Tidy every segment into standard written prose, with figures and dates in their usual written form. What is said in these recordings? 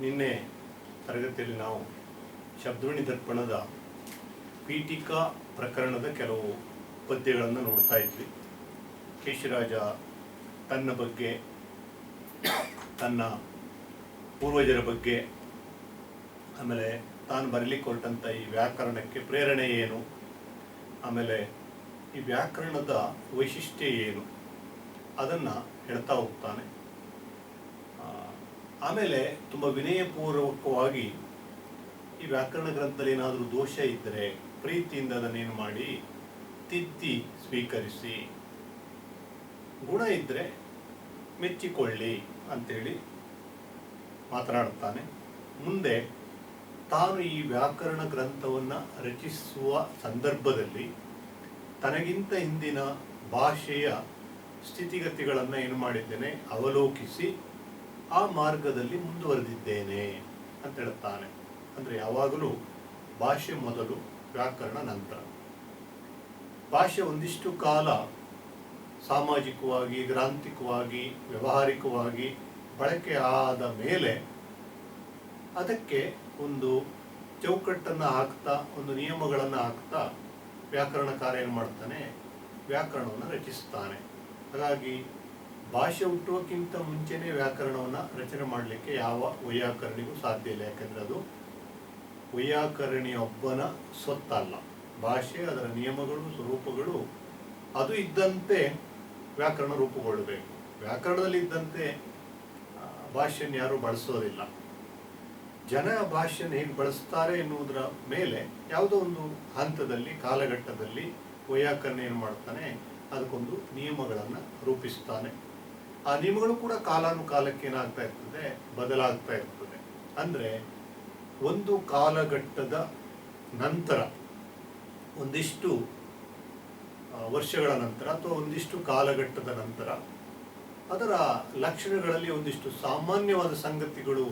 ನಿನ್ನೆ ತರಗತಿಯಲ್ಲಿ ನಾವು ಶಬ್ದವಣಿ ದರ್ಪಣದ ಪೀಠಿಕಾ ಪ್ರಕರಣದ ಕೆಲವು ಪದ್ಯಗಳನ್ನು ನೋಡ್ತಾ ಇದ್ವಿ. ಕೇಶಿರಾಜ ತನ್ನ ಬಗ್ಗೆ, ತನ್ನ ಪೂರ್ವಜರ ಬಗ್ಗೆ, ಆಮೇಲೆ ತಾನು ಬರಲಿಕ್ಕೆ ಹೊರಟಂಥ ಈ ವ್ಯಾಕರಣಕ್ಕೆ ಪ್ರೇರಣೆ ಏನು, ಆಮೇಲೆ ಈ ವ್ಯಾಕರಣದ ವೈಶಿಷ್ಟ್ಯ ಏನು ಅದನ್ನು ಹೇಳ್ತಾ ಹೋಗ್ತಾನೆ. ಆಮೇಲೆ ತುಂಬ ವಿನಯಪೂರ್ವಕವಾಗಿ ಈ ವ್ಯಾಕರಣ ಗ್ರಂಥದಲ್ಲಿ ಏನಾದರೂ ದೋಷ ಇದ್ದರೆ ಪ್ರೀತಿಯಿಂದ ಅದನ್ನೇನು ಮಾಡಿ ತಿದ್ದಿ ಸ್ವೀಕರಿಸಿ, ಗುಣ ಇದ್ದರೆ ಮೆಚ್ಚಿಕೊಳ್ಳಿ ಅಂತೇಳಿ ಮಾತನಾಡುತ್ತಾನೆ. ಮುಂದೆ ತಾನು ಈ ವ್ಯಾಕರಣ ಗ್ರಂಥವನ್ನು ರಚಿಸುವ ಸಂದರ್ಭದಲ್ಲಿ ತನಗಿಂತ ಹಿಂದಿನ ಭಾಷೆಯ ಸ್ಥಿತಿಗತಿಗಳನ್ನು ಏನು ಮಾಡಿದ್ದೇನೆ ಅವಲೋಕಿಸಿ ಆ ಮಾರ್ಗದಲ್ಲಿ ಮುಂದುವರೆದಿದ್ದೇನೆ ಅಂತ ಹೇಳುತ್ತಾನೆ. ಅಂದರೆ ಯಾವಾಗಲೂ ಭಾಷೆ ಮೊದಲು, ವ್ಯಾಕರಣ ನಂತರ. ಭಾಷೆ ಒಂದಿಷ್ಟು ಕಾಲ ಸಾಮಾಜಿಕವಾಗಿ, ಗ್ರಾಂಥಿಕವಾಗಿ, ವ್ಯಾವಹಾರಿಕವಾಗಿ ಬಳಕೆ ಆದ ಮೇಲೆ ಅದಕ್ಕೆ ಒಂದು ಚೌಕಟ್ಟನ್ನು ಹಾಕ್ತಾ, ಒಂದು ನಿಯಮಗಳನ್ನು ಹಾಕ್ತಾ ವ್ಯಾಕರಣಕಾರ ಏನು ಮಾಡ್ತಾನೆ, ವ್ಯಾಕರಣವನ್ನು ರಚಿಸ್ತಾನೆ. ಹಾಗಾಗಿ ಭಾಷೆ ಹುಟ್ಟುವಕ್ಕಿಂತ ಮುಂಚೆನೇ ವ್ಯಾಕರಣವನ್ನು ರಚನೆ ಮಾಡಲಿಕ್ಕೆ ಯಾವ ವೈಯಾಕರಣಿಗೂ ಸಾಧ್ಯ ಇಲ್ಲ. ಯಾಕೆಂದರೆ ಅದು ವೈಯಾಕರಣಿಯೊಬ್ಬನ ಸ್ವತ್ತಲ್ಲ. ಭಾಷೆ, ಅದರ ನಿಯಮಗಳು, ಸ್ವರೂಪಗಳು ಅದು ಇದ್ದಂತೆ ವ್ಯಾಕರಣ ರೂಪುಗೊಳ್ಳಬೇಕು. ವ್ಯಾಕರಣದಲ್ಲಿ ಇದ್ದಂತೆ ಭಾಷೆಯನ್ನು ಯಾರೂ ಬಳಸೋದಿಲ್ಲ. ಜನ ಭಾಷೆಯನ್ನು ಹೇಗೆ ಬಳಸ್ತಾರೆ ಎನ್ನುವುದರ ಮೇಲೆ ಯಾವುದೋ ಒಂದು ಹಂತದಲ್ಲಿ, ಕಾಲಘಟ್ಟದಲ್ಲಿ ವೈಯಾಕರಣ ಏನು ಮಾಡ್ತಾನೆ, ಅದಕ್ಕೊಂದು ನಿಯಮಗಳನ್ನು ರೂಪಿಸ್ತಾನೆ. ಆ ನಿಯಮಗಳು ಕೂಡ ಕಾಲಾನುಕಾಲಕ್ಕೆ ಏನಾಗ್ತಾ ಇರ್ತದೆ, ಬದಲಾಗ್ತಾ ಇರ್ತದೆ. ಅಂದರೆ ಒಂದು ಕಾಲಘಟ್ಟದ ನಂತರ, ಒಂದಿಷ್ಟು ವರ್ಷಗಳ ನಂತರ ಅಥವಾ ಒಂದಿಷ್ಟು ಕಾಲಘಟ್ಟದ ನಂತರ ಅದರ ಲಕ್ಷಣಗಳಲ್ಲಿ ಒಂದಿಷ್ಟು ಸಾಮಾನ್ಯವಾದ ಸಂಗತಿಗಳು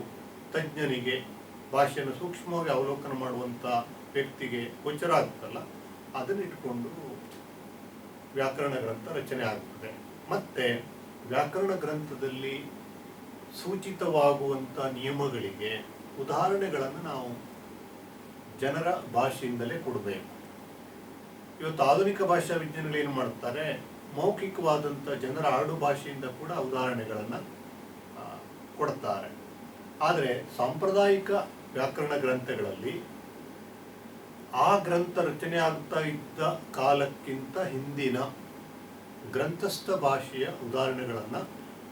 ತಜ್ಞನಿಗೆ, ಭಾಷೆಯನ್ನು ಸೂಕ್ಷ್ಮವಾಗಿ ಅವಲೋಕನ ಮಾಡುವಂಥ ವ್ಯಕ್ತಿಗೆ ಗೋಚರ ಆಗ್ತಲ್ಲ, ಅದನ್ನಿಟ್ಕೊಂಡು ವ್ಯಾಕರಣ ಗ್ರಂಥ ರಚನೆ ಆಗ್ತದೆ. ಮತ್ತು ವ್ಯಾಕರಣ ಗ್ರಂಥದಲ್ಲಿ ಸೂಚಿತವಾಗುವಂಥ ನಿಯಮಗಳಿಗೆ ಉದಾಹರಣೆಗಳನ್ನು ನಾವು ಜನರ ಭಾಷೆಯಿಂದಲೇ ಕೊಡಬೇಕು. ಇವತ್ತು ಆಧುನಿಕ ಭಾಷಾ ವಿಜ್ಞಾನಿಗಳು ಏನು ಮಾಡ್ತಾರೆ, ಮೌಖಿಕವಾದಂಥ ಜನರ ಆಡು ಭಾಷೆಯಿಂದ ಕೂಡ ಉದಾಹರಣೆಗಳನ್ನು ಕೊಡ್ತಾರೆ. ಆದರೆ ಸಾಂಪ್ರದಾಯಿಕ ವ್ಯಾಕರಣ ಗ್ರಂಥಗಳಲ್ಲಿ ಆ ಗ್ರಂಥ ರಚನೆ ಆಗ್ತಾ ಇದ್ದ ಕಾಲಕ್ಕಿಂತ ಹಿಂದಿನ ಗ್ರಂಥಸ್ಥ ಭಾಷೆಯ ಉದಾಹರಣೆಗಳನ್ನು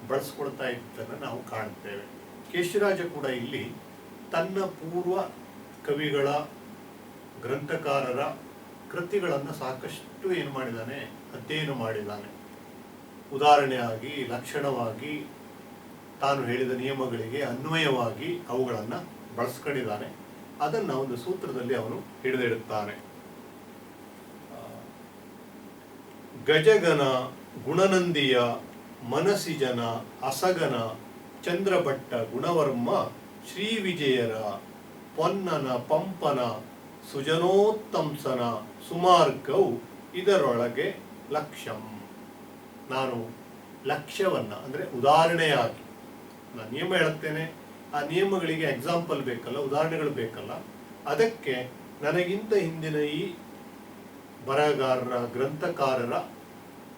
ಬಳಸ್ಕೊಳ್ತಾ ಇದ್ದನ್ನು ನಾವು ಕಾಣ್ತೇವೆ. ಕೇಶಿರಾಜ ಕೂಡ ಇಲ್ಲಿ ತನ್ನ ಪೂರ್ವ ಕವಿಗಳ, ಗ್ರಂಥಕಾರರ ಕೃತಿಗಳನ್ನು ಸಾಕಷ್ಟು ಏನು ಮಾಡಿದ್ದಾನೆ, ಅಧ್ಯಯನ ಮಾಡಿದ್ದಾನೆ. ಉದಾಹರಣೆಯಾಗಿ, ಲಕ್ಷಣವಾಗಿ, ತಾನು ಹೇಳಿದ ನಿಯಮಗಳಿಗೆ ಅನ್ವಯವಾಗಿ ಅವುಗಳನ್ನು ಬಳಸ್ಕೊಂಡಿದ್ದಾನೆ. ಅದನ್ನು ಒಂದು ಸೂತ್ರದಲ್ಲಿ ಅವನು ಹಿಡಿದಿಡುತ್ತಾನೆ. ಗಜಗನ, ಗುಣನಂದಿಯ, ಮನಸಿಜನ, ಅಸಗನ, ಚಂದ್ರಭಟ್ಟ, ಗುಣವರ್ಮ, ಶ್ರೀವಿಜಯರ, ಪೊನ್ನನ, ಪಂಪನ, ಸುಜನೋತ್ತಂಸನ, ಸುಮಾರ್ಗವು ಇದರೊಳಗೆ ಲಕ್ಷ್ಯಂ. ನಾನು ಲಕ್ಷ್ಯವನ್ನು ಅಂದರೆ ಉದಾಹರಣೆಯಾಗಿ ನಾನು ನಿಯಮ ಹೇಳುತ್ತೇನೆ, ಆ ನಿಯಮಗಳಿಗೆ ಎಕ್ಸಾಂಪಲ್ ಬೇಕಲ್ಲ, ಉದಾಹರಣೆಗಳು ಬೇಕಲ್ಲ, ಅದಕ್ಕೆ ನನಗಿಂತ ಹಿಂದಿನ ಈ ಬರಹಗಾರರ, ಗ್ರಂಥಕಾರರ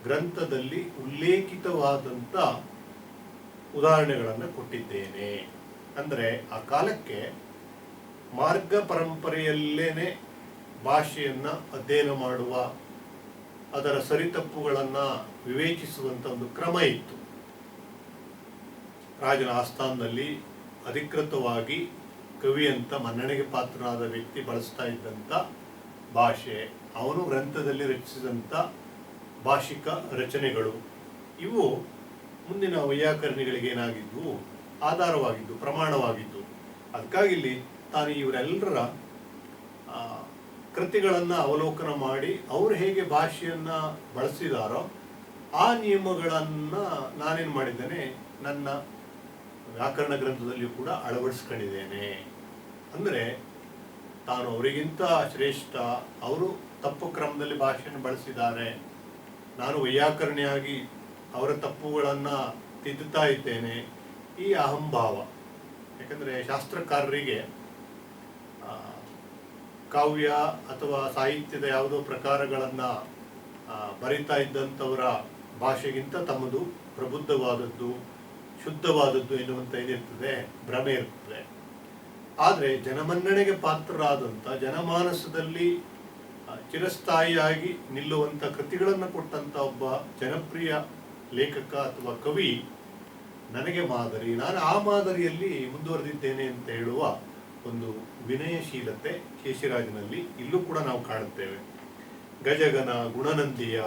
ಗ್ರಂಥದಲ್ಲಿ ಉಲ್ಲೇಖಿತವಾದಂಥ ಉದಾಹರಣೆಗಳನ್ನು ಕೊಟ್ಟಿದ್ದೇನೆ. ಅಂದರೆ ಆ ಕಾಲಕ್ಕೆ ಮಾರ್ಗ ಪರಂಪರೆಯಲ್ಲೇನೆ ಭಾಷೆಯನ್ನು ಅಧ್ಯಯನ ಮಾಡುವ, ಅದರ ಸರಿತಪ್ಪುಗಳನ್ನು ವಿವೇಚಿಸುವಂಥ ಒಂದು ಕ್ರಮ ಇತ್ತು. ರಾಜನ ಆಸ್ಥಾನದಲ್ಲಿ ಅಧಿಕೃತವಾಗಿ ಕವಿ ಅಂತ ಮನ್ನಣೆಗೆ ಪಾತ್ರನಾದ ವ್ಯಕ್ತಿ ಬಳಸ್ತಾ ಇದ್ದಂಥ ಭಾಷೆ, ಅವನು ಗ್ರಂಥದಲ್ಲಿ ರಚಿಸಿದಂಥ ಭಾಷಿಕ ರಚನೆಗಳು, ಇವು ಮುಂದಿನ ವೈಯಾಕರಣಿಗಳಿಗೆ ಏನಾಗಿದ್ವು, ಆಧಾರವಾಗಿದ್ದು, ಪ್ರಮಾಣವಾಗಿದ್ದು. ಅದಕ್ಕಾಗಿ ಇಲ್ಲಿ ತಾನು ಇವರೆಲ್ಲರ ಕೃತಿಗಳನ್ನು ಅವಲೋಕನ ಮಾಡಿ ಅವರು ಹೇಗೆ ಭಾಷೆಯನ್ನು ಬಳಸಿದಾರೋ ಆ ನಿಯಮಗಳನ್ನು ನಾನೇನು ಮಾಡಿದ್ದೇನೆ, ನನ್ನ ವ್ಯಾಕರಣ ಗ್ರಂಥದಲ್ಲಿಯೂ ಕೂಡ ಅಳವಡಿಸ್ಕೊಂಡಿದ್ದೇನೆ. ಅಂದರೆ ತಾನು ಅವರಿಗಿಂತ ಶ್ರೇಷ್ಠ, ಅವರು ತಪ್ಪು ಕ್ರಮದಲ್ಲಿ ಭಾಷೆಯನ್ನು ಬಳಸಿದ್ದಾರೆ, ನಾನು ವೈಯಾಕರಣಿಯಾಗಿ ಅವರ ತಪ್ಪುಗಳನ್ನು ತಿದ್ದುತ್ತಾ ಇದ್ದೇನೆ, ಈ ಅಹಂಭಾವ ಯಾಕಂದರೆ ಶಾಸ್ತ್ರಕಾರರಿಗೆ ಕಾವ್ಯ ಅಥವಾ ಸಾಹಿತ್ಯದ ಯಾವುದೋ ಪ್ರಕಾರಗಳನ್ನು ಬರಿತಾ ಇದ್ದಂಥವರ ಭಾಷೆಗಿಂತ ತಮ್ಮದು ಪ್ರಬುದ್ಧವಾದದ್ದು, ಶುದ್ಧವಾದದ್ದು ಎನ್ನುವಂಥ ಏನಿರ್ತದೆ, ಭ್ರಮೆ ಇರ್ತದೆ. ಆದರೆ ಜನಮನ್ನಣೆಗೆ ಪಾತ್ರರಾದಂಥ, ಜನಮಾನಸದಲ್ಲಿ ಚಿರಸ್ಥಾಯಿಯಾಗಿ ನಿಲ್ಲುವಂಥ ಕೃತಿಗಳನ್ನು ಕೊಟ್ಟಂಥ ಒಬ್ಬ ಜನಪ್ರಿಯ ಲೇಖಕ ಅಥವಾ ಕವಿ ನನಗೆ ಮಾದರಿ, ನಾನು ಆ ಮಾದರಿಯಲ್ಲಿ ಮುಂದುವರೆದಿದ್ದೇನೆ ಅಂತ ಹೇಳುವ ಒಂದು ವಿನಯಶೀಲತೆ ಕೇಶಿರಾಜನಲ್ಲಿ ಇಲ್ಲೂ ಕೂಡ ನಾವು ಕಾಣುತ್ತೇವೆ. ಗಜಗನ, ಗುಣನಂದಿಯ,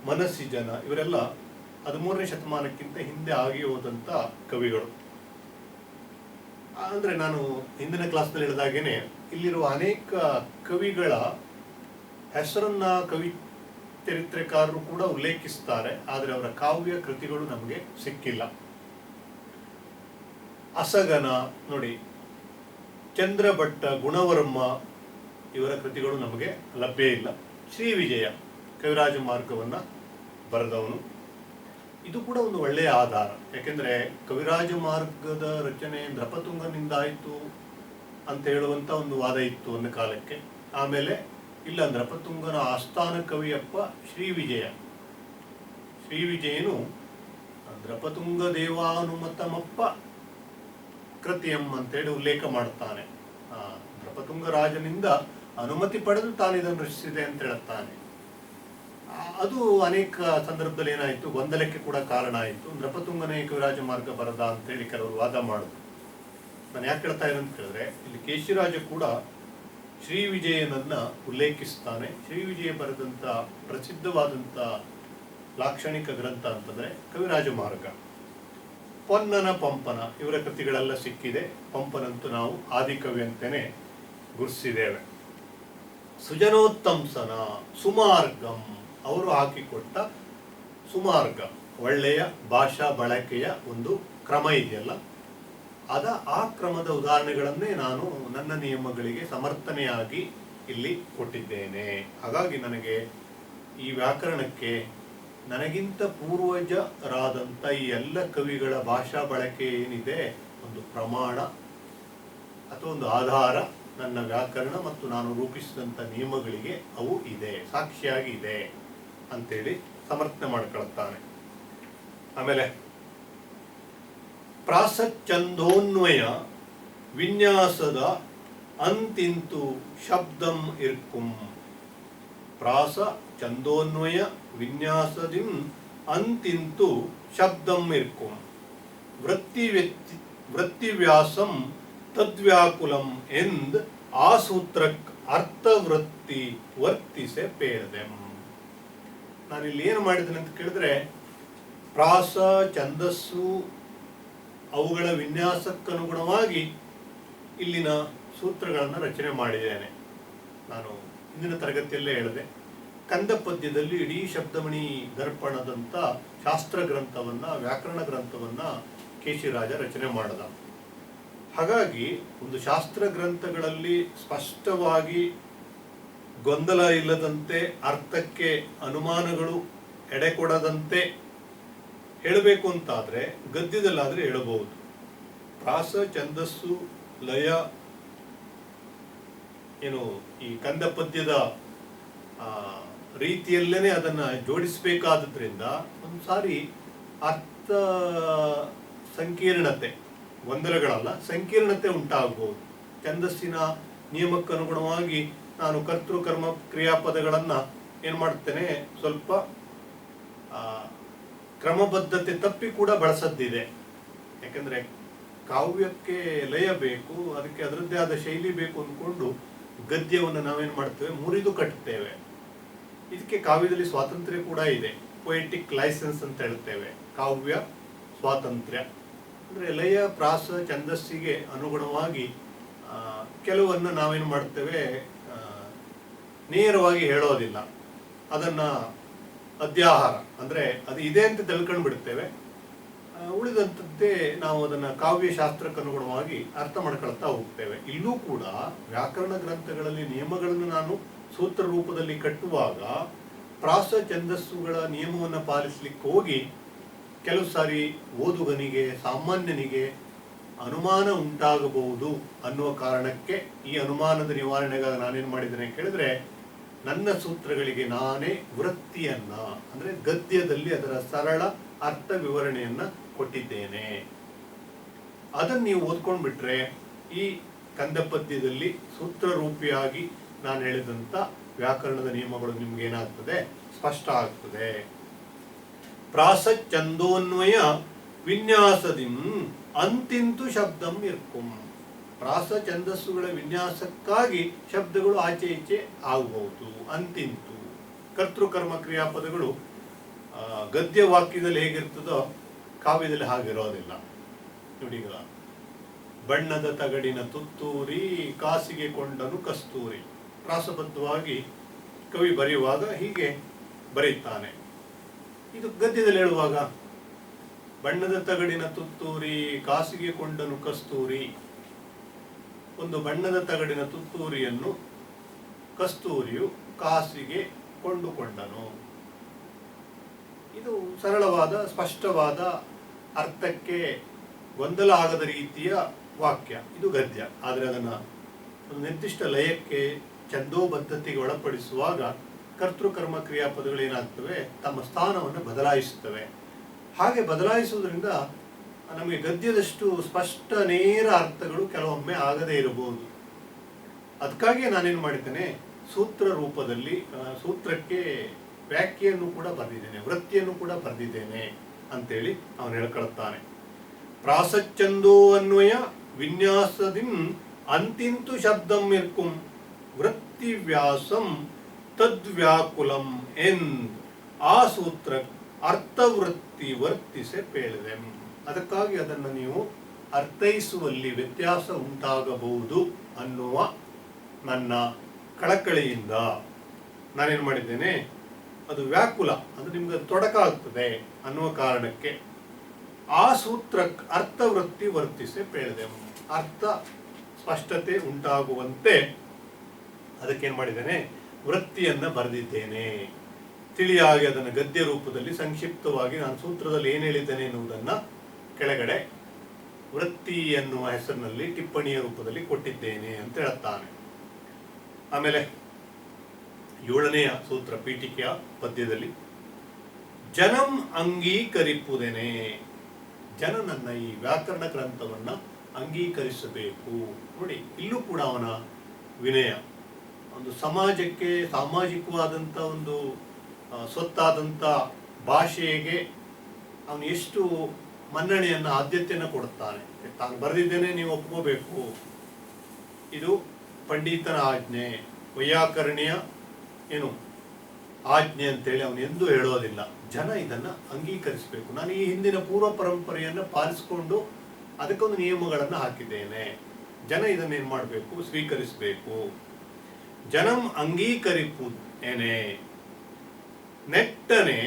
ಮನಸ್ಸಿಜನ ಇವರೆಲ್ಲ 13ನೇ ಶತಮಾನಕ್ಕಿಂತ ಹಿಂದೆ ಆಗಿ ಹೋದಂಥ ಕವಿಗಳು. ಅಂದರೆ ನಾನು ಹಿಂದಿನ ಕ್ಲಾಸ್ನಲ್ಲಿ ಹೇಳಿದಾಗೇನೆ ಇಲ್ಲಿರುವ ಅನೇಕ ಕವಿಗಳ ಹೆಸರನ್ನ ಕವಿ ಚರಿತ್ರೆಕಾರರು ಕೂಡ ಉಲ್ಲೇಖಿಸ್ತಾರೆ, ಆದರೆ ಅವರ ಕಾವ್ಯ ಕೃತಿಗಳು ನಮಗೆ ಸಿಕ್ಕಿಲ್ಲ. ಅಸಗನ ನೋಡಿ, ಚಂದ್ರಭಟ್ಟ, ಗುಣವರ್ಮ ಇವರ ಕೃತಿಗಳು ನಮಗೆ ಲಭ್ಯ ಇಲ್ಲ. ಶ್ರೀ ವಿಜಯ ಕವಿರಾಜ ಮಾರ್ಗವನ್ನು ಬರೆದವನು, ಇದು ಕೂಡ ಒಂದು ಒಳ್ಳೆಯ ಆಧಾರ. ಯಾಕೆಂದರೆ ಕವಿರಾಜ ಮಾರ್ಗದ ರಚನೆ ನೃಪತುಂಗನಿಂದ ಆಯಿತು ಅಂತ ಹೇಳುವಂಥ ಒಂದು ವಾದ ಇತ್ತು ಒಂದು ಕಾಲಕ್ಕೆ. ಆಮೇಲೆ ಇಲ್ಲ, ನೃಪತುಂಗನ ಆಸ್ಥಾನ ಕವಿಯಪ್ಪ ಶ್ರೀ ವಿಜಯ. ಶ್ರೀ ವಿಜಯನು ನೃಪತುಂಗ ದೇವಾನುಮತಮಪ್ಪ ಕೃತಿಯಂ ಅಂತೇಳಿ ಉಲ್ಲೇಖ ಮಾಡ್ತಾನೆ. ನೃಪತುಂಗ ರಾಜನಿಂದ ಅನುಮತಿ ಪಡೆದು ತಾನು ಇದನ್ನು ರಚಿಸಿದೆ ಅಂತ ಹೇಳುತ್ತಾನೆ. ಅದು ಅನೇಕ ಸಂದರ್ಭದಲ್ಲಿ ಏನಾಯಿತು, ಗೊಂದಲಕ್ಕೆ ಕೂಡ ಕಾರಣ ಆಯಿತು. ನೃಪತುಂಗನೇ ಕವಿರಾಜ ಮಾರ್ಗ ಬರದ ಅಂತೇಳಿ ಕೆಲವರು ವಾದ ಮಾಡಿದ್ರು. ನಾನು ಯಾಕೆ ಹೇಳ್ತಾ ಇದ್ದೇನೆ ಅಂತ ಹೇಳಿದ್ರೆ, ಇಲ್ಲಿ ಕೇಶಿರಾಜ ಕೂಡ ಶ್ರೀ ವಿಜಯನನ್ನ ಉಲ್ಲೇಖಿಸ್ತಾನೆ. ಶ್ರೀ ವಿಜಯ ಬರೆದಂಥ ಪ್ರಸಿದ್ಧವಾದಂಥ ಲಾಕ್ಷಣಿಕ ಗ್ರಂಥ ಅಂತಂದರೆ ಕವಿರಾಜ ಮಾರ್ಗ. ಪೊನ್ನನ, ಪಂಪನ ಇವರ ಕೃತಿಗಳೆಲ್ಲ ಸಿಕ್ಕಿದೆ. ಪಂಪನಂತೂ ನಾವು ಆದಿಕವಿ ಅಂತಲೇ ಗುರುತಿಸಿದ್ದೇವೆ. ಸುಜನೋತ್ತಂಸನ, ಸುಮಾರ್ಗಂ ಅವರು ಹಾಕಿಕೊಟ್ಟ ಸುಮಾರ್ಗ, ಒಳ್ಳೆಯ ಭಾಷಾ ಬಳಕೆಯ ಒಂದು ಕ್ರಮ ಇದೆಯಲ್ಲ, ಆ ಕ್ರಮದ ಉದಾಹರಣೆಗಳನ್ನೇ ನಾನು ನನ್ನ ನಿಯಮಗಳಿಗೆ ಸಮರ್ಥನೆಯಾಗಿ ಇಲ್ಲಿ ಕೊಟ್ಟಿದ್ದೇನೆ. ಹಾಗಾಗಿ ನನಗೆ ಈ ವ್ಯಾಕರಣಕ್ಕೆ ನನಗಿಂತ ಪೂರ್ವಜರಾದಂಥ ಈ ಎಲ್ಲ ಕವಿಗಳ ಭಾಷಾ ಬಳಕೆ ಏನಿದೆ, ಒಂದು ಪ್ರಮಾಣ ಅಥವಾ ಒಂದು ಆಧಾರ ನನ್ನ ವ್ಯಾಕರಣ ಮತ್ತು ನಾನು ರೂಪಿಸಿದಂಥ ನಿಯಮಗಳಿಗೆ ಅವು ಇದೆ, ಸಾಕ್ಷಿಯಾಗಿ ಇದೆ ಅಂತೇಳಿ ಸಮರ್ಥನೆ ಮಾಡಿಕೊಳ್ಳುತ್ತಾನೆ. ಆಮೇಲೆ ಪ್ರಾಸಚ್ಛಂದೋನ್ವಯ ವಿನ್ಯಾಸದ ಅಂತಿಂತು ಶಬ್ದಂ ಇರ್ಕುಂ. ಪ್ರಾಸ ಛಂದೋನ್ವಯ ವಿನ್ಯಾಸದಿಂ ಅಂತಿಂತು ಶಬ್ದಂ ಇರ್ಕುಂ. ವೃತ್ತಿವ್ಯಾಸಂ ತದ್ವ್ಯಾಕುಲಂ ಎಂದ್ ಆ ಸೂತ್ರಕ್ ಅರ್ಥವೃತ್ತಿ ವರ್ತಿಸೆ ಪೇರ್ದೆಂ. ನಾನಿಲ್ಲಿ ಏನು ಮಾಡಿದ್ದೇನೆ ಅಂತ ಕೇಳಿದ್ರೆ, ಪ್ರಾಸ, ಛಂದಸ್ಸು ಅವುಗಳ ವಿನ್ಯಾಸಕ್ಕನುಗುಣವಾಗಿ ಇಲ್ಲಿನ ಸೂತ್ರಗಳನ್ನು ರಚನೆ ಮಾಡಿದ್ದೇನೆ. ನಾನು ಹಿಂದಿನ ತರಗತಿಯಲ್ಲೇ ಹೇಳಿದೆ, ಕಂದ ಪದ್ಯದಲ್ಲಿ ಇಡೀ ಶಬ್ದಮಣಿ ದರ್ಪಣದಂಥ ಶಾಸ್ತ್ರ ಗ್ರಂಥವನ್ನು, ವ್ಯಾಕರಣ ಗ್ರಂಥವನ್ನು ಕೇಶಿರಾಜ ರಚನೆ ಮಾಡಿದ. ಹಾಗಾಗಿ ಒಂದು ಶಾಸ್ತ್ರ ಗ್ರಂಥಗಳಲ್ಲಿ ಸ್ಪಷ್ಟವಾಗಿ ಗೊಂದಲ ಇಲ್ಲದಂತೆ, ಅರ್ಥಕ್ಕೆ ಅನುಮಾನಗಳು ಎಡೆಕೊಡದಂತೆ ಹೇಳಬೇಕು ಅಂತಾದರೆ ಗದ್ಯದಲ್ಲಾದರೆ ಹೇಳಬಹುದು. ಪ್ರಾಸ, ಛಂದಸ್ಸು, ಲಯ ಏನು ಈ ಕಂದ ಪದ್ಯದ ರೀತಿಯಲ್ಲೇ ಅದನ್ನು ಜೋಡಿಸಬೇಕಾದ್ರಿಂದ ಒಂದು ಸಾರಿ ಅರ್ಥ ಸಂಕೀರ್ಣತೆ, ಗೊಂದಲಗಳಲ್ಲ, ಸಂಕೀರ್ಣತೆ ಉಂಟಾಗಬಹುದು. ಛಂದಸ್ಸಿನ ನಿಯಮಕ್ಕನುಗುಣವಾಗಿ ನಾನು ಕರ್ತೃ ಕರ್ಮ ಕ್ರಿಯಾಪದಗಳನ್ನು ಏನು ಮಾಡ್ತೇನೆ, ಸ್ವಲ್ಪ ಕ್ರಮಬದ್ಧತೆ ತಪ್ಪಿ ಕೂಡ ಬಳಸದ್ದಿದೆ. ಯಾಕಂದರೆ ಕಾವ್ಯಕ್ಕೆ ಲಯ ಬೇಕು, ಅದಕ್ಕೆ ಅದರದ್ದೇ ಆದ ಶೈಲಿ ಬೇಕು ಅಂದ್ಕೊಂಡು ಗದ್ಯವನ್ನು ನಾವೇನು ಮಾಡ್ತೇವೆ, ಮುರಿದು ಕಟ್ತೇವೆ. ಇದಕ್ಕೆ ಕಾವ್ಯದಲ್ಲಿ ಸ್ವಾತಂತ್ರ್ಯ ಕೂಡ ಇದೆ, ಪೊಯೆಟಿಕ್ ಲೈಸೆನ್ಸ್ ಅಂತ ಹೇಳ್ತೇವೆ. ಕಾವ್ಯ ಸ್ವಾತಂತ್ರ್ಯ ಅಂದರೆ ಲಯ, ಪ್ರಾಸ, ಛಂದಸ್ಸಿಗೆ ಅನುಗುಣವಾಗಿ ಕೆಲವನ್ನು ನಾವೇನು ಮಾಡ್ತೇವೆ, ನೇರವಾಗಿ ಹೇಳೋದಿಲ್ಲ, ಅದನ್ನು ಅಧ್ಯಾಹಾರ ಅಂದರೆ ಅದು ಇದೆ ಅಂತ ತಿಳ್ಕೊಂಡು ಬಿಡ್ತೇವೆ. ಉಳಿದಂಥದ್ದೇ ನಾವು ಅದನ್ನು ಕಾವ್ಯಶಾಸ್ತ್ರಕ್ಕನುಗುಣವಾಗಿ ಅರ್ಥ ಮಾಡ್ಕೊಳ್ತಾ ಹೋಗ್ತೇವೆ. ಇಲ್ಲೂ ಕೂಡ ವ್ಯಾಕರಣ ಗ್ರಂಥಗಳಲ್ಲಿ ನಿಯಮಗಳನ್ನು ನಾನು ಸೂತ್ರ ರೂಪದಲ್ಲಿ ಕಟ್ಟುವಾಗ ಪ್ರಾಸ, ಛಂದಸ್ಸುಗಳ ನಿಯಮವನ್ನು ಪಾಲಿಸಲಿಕ್ಕೆ ಹೋಗಿ ಕೆಲವು ಸಾರಿ ಓದುಗನಿಗೆ, ಸಾಮಾನ್ಯನಿಗೆ ಅನುಮಾನ ಉಂಟಾಗಬಹುದು ಅನ್ನುವ ಕಾರಣಕ್ಕೆ ಈ ಅನುಮಾನದ ನಿವಾರಣೆಗಾಗಿ ನಾನೇನು ಮಾಡಿದ್ದೇನೆ ಕೇಳಿದ್ರೆ, ನನ್ನ ಸೂತ್ರಗಳಿಗೆ ನಾನೇ ವೃತ್ತಿಯನ್ನ ಅಂದ್ರೆ ಗದ್ಯದಲ್ಲಿ ಅದರ ಸರಳ ಅರ್ಥ ವಿವರಣೆಯನ್ನ ಕೊಟ್ಟಿದ್ದೇನೆ. ಅದನ್ನು ನೀವು ಓದ್ಕೊಂಡ್ಬಿಟ್ರೆ ಈ ಕಂದ ಪದ್ಯದಲ್ಲಿ ಸೂತ್ರ ರೂಪಿಯಾಗಿ ನಾನು ಹೇಳಿದಂತ ವ್ಯಾಕರಣದ ನಿಯಮಗಳು ನಿಮ್ಗೆ ಏನಾಗ್ತದೆ, ಸ್ಪಷ್ಟ ಆಗ್ತದೆ. ಪ್ರಾಸ ಛಂದೋನ್ವಯ ವಿನ್ಯಾಸದಿಂ ಅಂತಿಂತು ಶಬ್ದಂ ಇರ್ಕುಂ. ಪ್ರಾಸ ಛಂದಸ್ಸುಗಳ ವಿನ್ಯಾಸಕ್ಕಾಗಿ ಶಬ್ದಗಳು ಆಚೆ ಈಚೆ ಆಗಬಹುದು. ಅಂತಿಂತು ಕರ್ತೃಕರ್ಮ ಕ್ರಿಯಾಪದಗಳು ಗದ್ಯ ವಾಕ್ಯದಲ್ಲಿ ಹೇಗಿರ್ತದೋ ಕಾವ್ಯದಲ್ಲಿ ಹಾಗಿರೋದಿಲ್ಲ. ನೋಡಿ, ಈಗ ಬಣ್ಣದ ತಗಡಿನ ತುತ್ತೂರಿ ಕಾಸಿಗೆ ಕೊಂಡನು ಕಸ್ತೂರಿ, ಪ್ರಾಸಬದ್ಧವಾಗಿ ಕವಿ ಬರೆಯುವಾಗ ಹೀಗೆ ಬರೆಯುತ್ತಾನೆ. ಇದು ಗದ್ಯದಲ್ಲಿ ಹೇಳುವಾಗ ಬಣ್ಣದ ತಗಡಿನ ತುತ್ತೂರಿ ಕಾಸಿಗೆ ಕೊಂಡನು ಕಸ್ತೂರಿ, ಒಂದು ಬಣ್ಣದ ತಗಡಿನ ತುತ್ತೂರಿಯನ್ನು ಕಸ್ತೂರಿಯು ಕಾಸಿಗೆ ಕೊಂಡುಕೊಂಡನು. ಇದು ಸರಳವಾದ ಸ್ಪಷ್ಟವಾದ ಅರ್ಥಕ್ಕೆ ಗೊಂದಲ ಆಗದ ರೀತಿಯ ವಾಕ್ಯ, ಇದು ಗದ್ಯ. ಆದರೆ ಅದನ್ನು ಒಂದು ನಿರ್ದಿಷ್ಟ ಲಯಕ್ಕೆ ಛಂದೋಬದ್ಧತೆಗೆ ಒಳಪಡಿಸುವಾಗ ಕರ್ತೃಕರ್ಮ ಕ್ರಿಯಾಪದಗಳು ಏನಾಗ್ತವೆ, ತಮ್ಮ ಸ್ಥಾನವನ್ನು ಬದಲಾಯಿಸುತ್ತವೆ. ಹಾಗೆ ಬದಲಾಯಿಸುವುದರಿಂದ ನಮಗೆ ಗದ್ಯದಷ್ಟು ಸ್ಪಷ್ಟ ನೇರ ಅರ್ಥಗಳು ಕೆಲವೊಮ್ಮೆ ಆಗದೇ ಇರಬಹುದು. ಅದಕ್ಕಾಗಿ ನಾನೇನು ಮಾಡಿದ್ದೇನೆ, ಸೂತ್ರ ರೂಪದಲ್ಲಿ ಸೂತ್ರಕ್ಕೆ ವ್ಯಾಖ್ಯೆಯನ್ನು ಕೂಡ ಬರೆದಿದ್ದೇನೆ, ವೃತ್ತಿಯನ್ನು ಕೂಡ ಬರೆದಿದ್ದೇನೆ ಅಂತೇಳಿ ಅವನು ಹೇಳ್ಕೊಳ್ತಾನೆ. ಪ್ರಾಸಚ್ಛಂದೋ ಅನ್ವಯ ವಿನ್ಯಾಸದಿಂ ಅಂತಿಂತು ಶಬ್ದಂ ಇರ್ಕುಂ ವೃತ್ತಿ ವ್ಯಾಸಂ ತದ್ವ್ಯಾಕುಲಂ ಎಂದ್ ಆ ಸೂತ್ರ ಅರ್ಥವೃತ್ತಿ ವರ್ತಿಸೆ ಪೇಳಿದೆಂ. ಅದಕ್ಕಾಗಿ ಅದನ್ನು ನೀವು ಅರ್ಥೈಸುವಲ್ಲಿ ವ್ಯತ್ಯಾಸ ಉಂಟಾಗಬಹುದು ಅನ್ನುವ ನನ್ನ ಕಳಕಳಿಯಿಂದ ನಾನೇನು ಮಾಡಿದ್ದೇನೆ, ಅದು ವ್ಯಾಕುಲ ಅಂದ್ರೆ ನಿಮ್ಗೆ ತೊಡಕ ಆಗ್ತದೆ ಅನ್ನುವ ಕಾರಣಕ್ಕೆ ಆ ಸೂತ್ರ ಅರ್ಥವೃತ್ತಿ ವರ್ತಿಸೆ ಪೇಳಿದೆಂ. ಅರ್ಥ ಸ್ಪಷ್ಟತೆ ಉಂಟಾಗುವಂತೆ ಅದಕ್ಕೇನು ಮಾಡಿದ್ದೇನೆ, ವೃತ್ತಿಯನ್ನ ಬರೆದಿದ್ದೇನೆ. ತಿಳಿಯಾಗಿ ಅದನ್ನು ಗದ್ಯ ರೂಪದಲ್ಲಿ ಸಂಕ್ಷಿಪ್ತವಾಗಿ ನಾನು ಸೂತ್ರದಲ್ಲಿ ಏನು ಹೇಳಿದ್ದೇನೆ ಎನ್ನುವುದನ್ನು ಕೆಳಗಡೆ ವೃತ್ತಿ ಎನ್ನುವ ಹೆಸರಿನಲ್ಲಿ ಟಿಪ್ಪಣಿಯ ರೂಪದಲ್ಲಿ ಕೊಟ್ಟಿದ್ದೇನೆ ಅಂತ ಹೇಳುತ್ತಾನೆ. ಆಮೇಲೆ 7ನೆಯ ಸೂತ್ರ ಪೀಠಿಕೆಯ ಪದ್ಯದಲ್ಲಿ ಜನಂ ಅಂಗೀಕರಿಪುದೇನೆ. ಜನ ನನ್ನ ಈ ವ್ಯಾಕರಣ ಗ್ರಂಥವನ್ನ ಅಂಗೀಕರಿಸಬೇಕು. ನೋಡಿ, ಇಲ್ಲೂ ಕೂಡ ಅವನ ವಿನಯ, ಒಂದು ಸಮಾಜಕ್ಕೆ ಸಾಮಾಜಿಕವಾದಂಥ ಒಂದು ಸ್ವತ್ತಾದಂಥ ಭಾಷೆಗೆ ಅವನು ಎಷ್ಟು ಮನ್ನಣೆಯನ್ನು ಆದ್ಯತೆಯನ್ನು ಕೊಡುತ್ತಾನೆ. ತಾನು ಬರೆದಿದ್ದೇನೆ, ನೀವು ಒಪ್ಕೋಬೇಕು, ಇದು ಪಂಡಿತನ ಆಜ್ಞೆ, ವೈಯಾಕರಣಿಯ ಏನು ಆಜ್ಞೆ ಅಂತೇಳಿ ಅವನು ಎಂದೂ ಹೇಳೋದಿಲ್ಲ. ಜನ ಇದನ್ನು ಅಂಗೀಕರಿಸಬೇಕು. ನಾನು ಈ ಹಿಂದಿನ ಪೂರ್ವ ಪರಂಪರೆಯನ್ನು ಪಾಲಿಸಿಕೊಂಡು ಅದಕ್ಕೊಂದು ನಿಯಮಗಳನ್ನು ಹಾಕಿದ್ದೇನೆ. ಜನ ಇದನ್ನೇನು ಮಾಡಬೇಕು, ಸ್ವೀಕರಿಸಬೇಕು. ಜನಂ ಅಂಗೀಕರಿಪು ಏನೇ ನೆಟ್ಟನೆ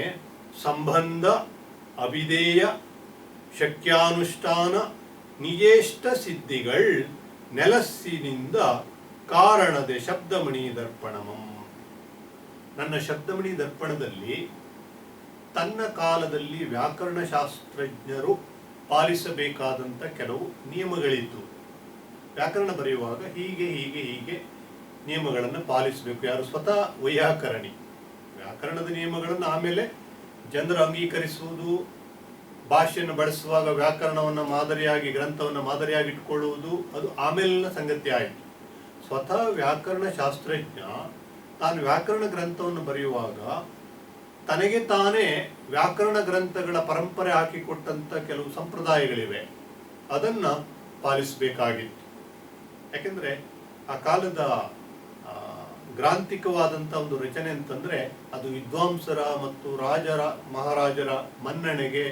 ಸಂಬಂಧ ಅವಿಧೇಯ ಶಕ್ಯಾನುಷ್ಠಾನ ನಿಜೇಷ್ಟ ಸಿದ್ಧಿಗಳ್ ನೆಲಸ್ಸಿನಿಂದ ಕಾರಣದೆ ಶಬ್ದಮಣಿ ದರ್ಪಣಮಂ. ನನ್ನ ಶಬ್ದಮಣಿ ದರ್ಪಣದಲ್ಲಿ ತನ್ನ ಕಾಲದಲ್ಲಿ ವ್ಯಾಕರಣಶಾಸ್ತ್ರಜ್ಞರು ಪಾಲಿಸಬೇಕಾದಂಥ ಕೆಲವು ನಿಯಮಗಳಿದ್ದು, ವ್ಯಾಕರಣ ಬರೆಯುವಾಗ ಹೀಗೆ ಹೀಗೆ ಹೀಗೆ ನಿಯಮಗಳನ್ನು ಪಾಲಿಸಬೇಕು. ಯಾರು? ಸ್ವತಃ ವೈಯಾಕರಣಿ. ವ್ಯಾಕರಣದ ನಿಯಮಗಳನ್ನು ಆಮೇಲೆ ಜನರು ಅಂಗೀಕರಿಸುವುದು, ಭಾಷೆಯನ್ನು ಬಳಸುವಾಗ ವ್ಯಾಕರಣವನ್ನು ಮಾದರಿಯಾಗಿ, ಗ್ರಂಥವನ್ನು ಮಾದರಿಯಾಗಿ ಇಟ್ಕೊಳ್ಳುವುದು, ಅದು ಆಮೇಲಿನ ಸಂಗತಿ ಆಯಿತು. ಸ್ವತಃ ವ್ಯಾಕರಣ ಶಾಸ್ತ್ರಜ್ಞ ತಾನು ವ್ಯಾಕರಣ ಗ್ರಂಥವನ್ನು ಬರೆಯುವಾಗ ತನಗೆ ತಾನೇ ವ್ಯಾಕರಣ ಗ್ರಂಥಗಳ ಪರಂಪರೆ ಹಾಕಿಕೊಟ್ಟಂಥ ಕೆಲವು ಸಂಪ್ರದಾಯಗಳಿವೆ, ಅದನ್ನು ಪಾಲಿಸಬೇಕಾಗಿತ್ತು. ಯಾಕೆಂದರೆ ಆ ಕಾಲದ ಗ್ರಾಂಥಿಕವಾದಂಥ ಒಂದು ರಚನೆ ಅಂತಂದರೆ ಅದು ವಿದ್ವಾಂಸರ ಮತ್ತು ರಾಜರ ಮಹಾರಾಜರ ಮನ್ನಣೆಗೆ,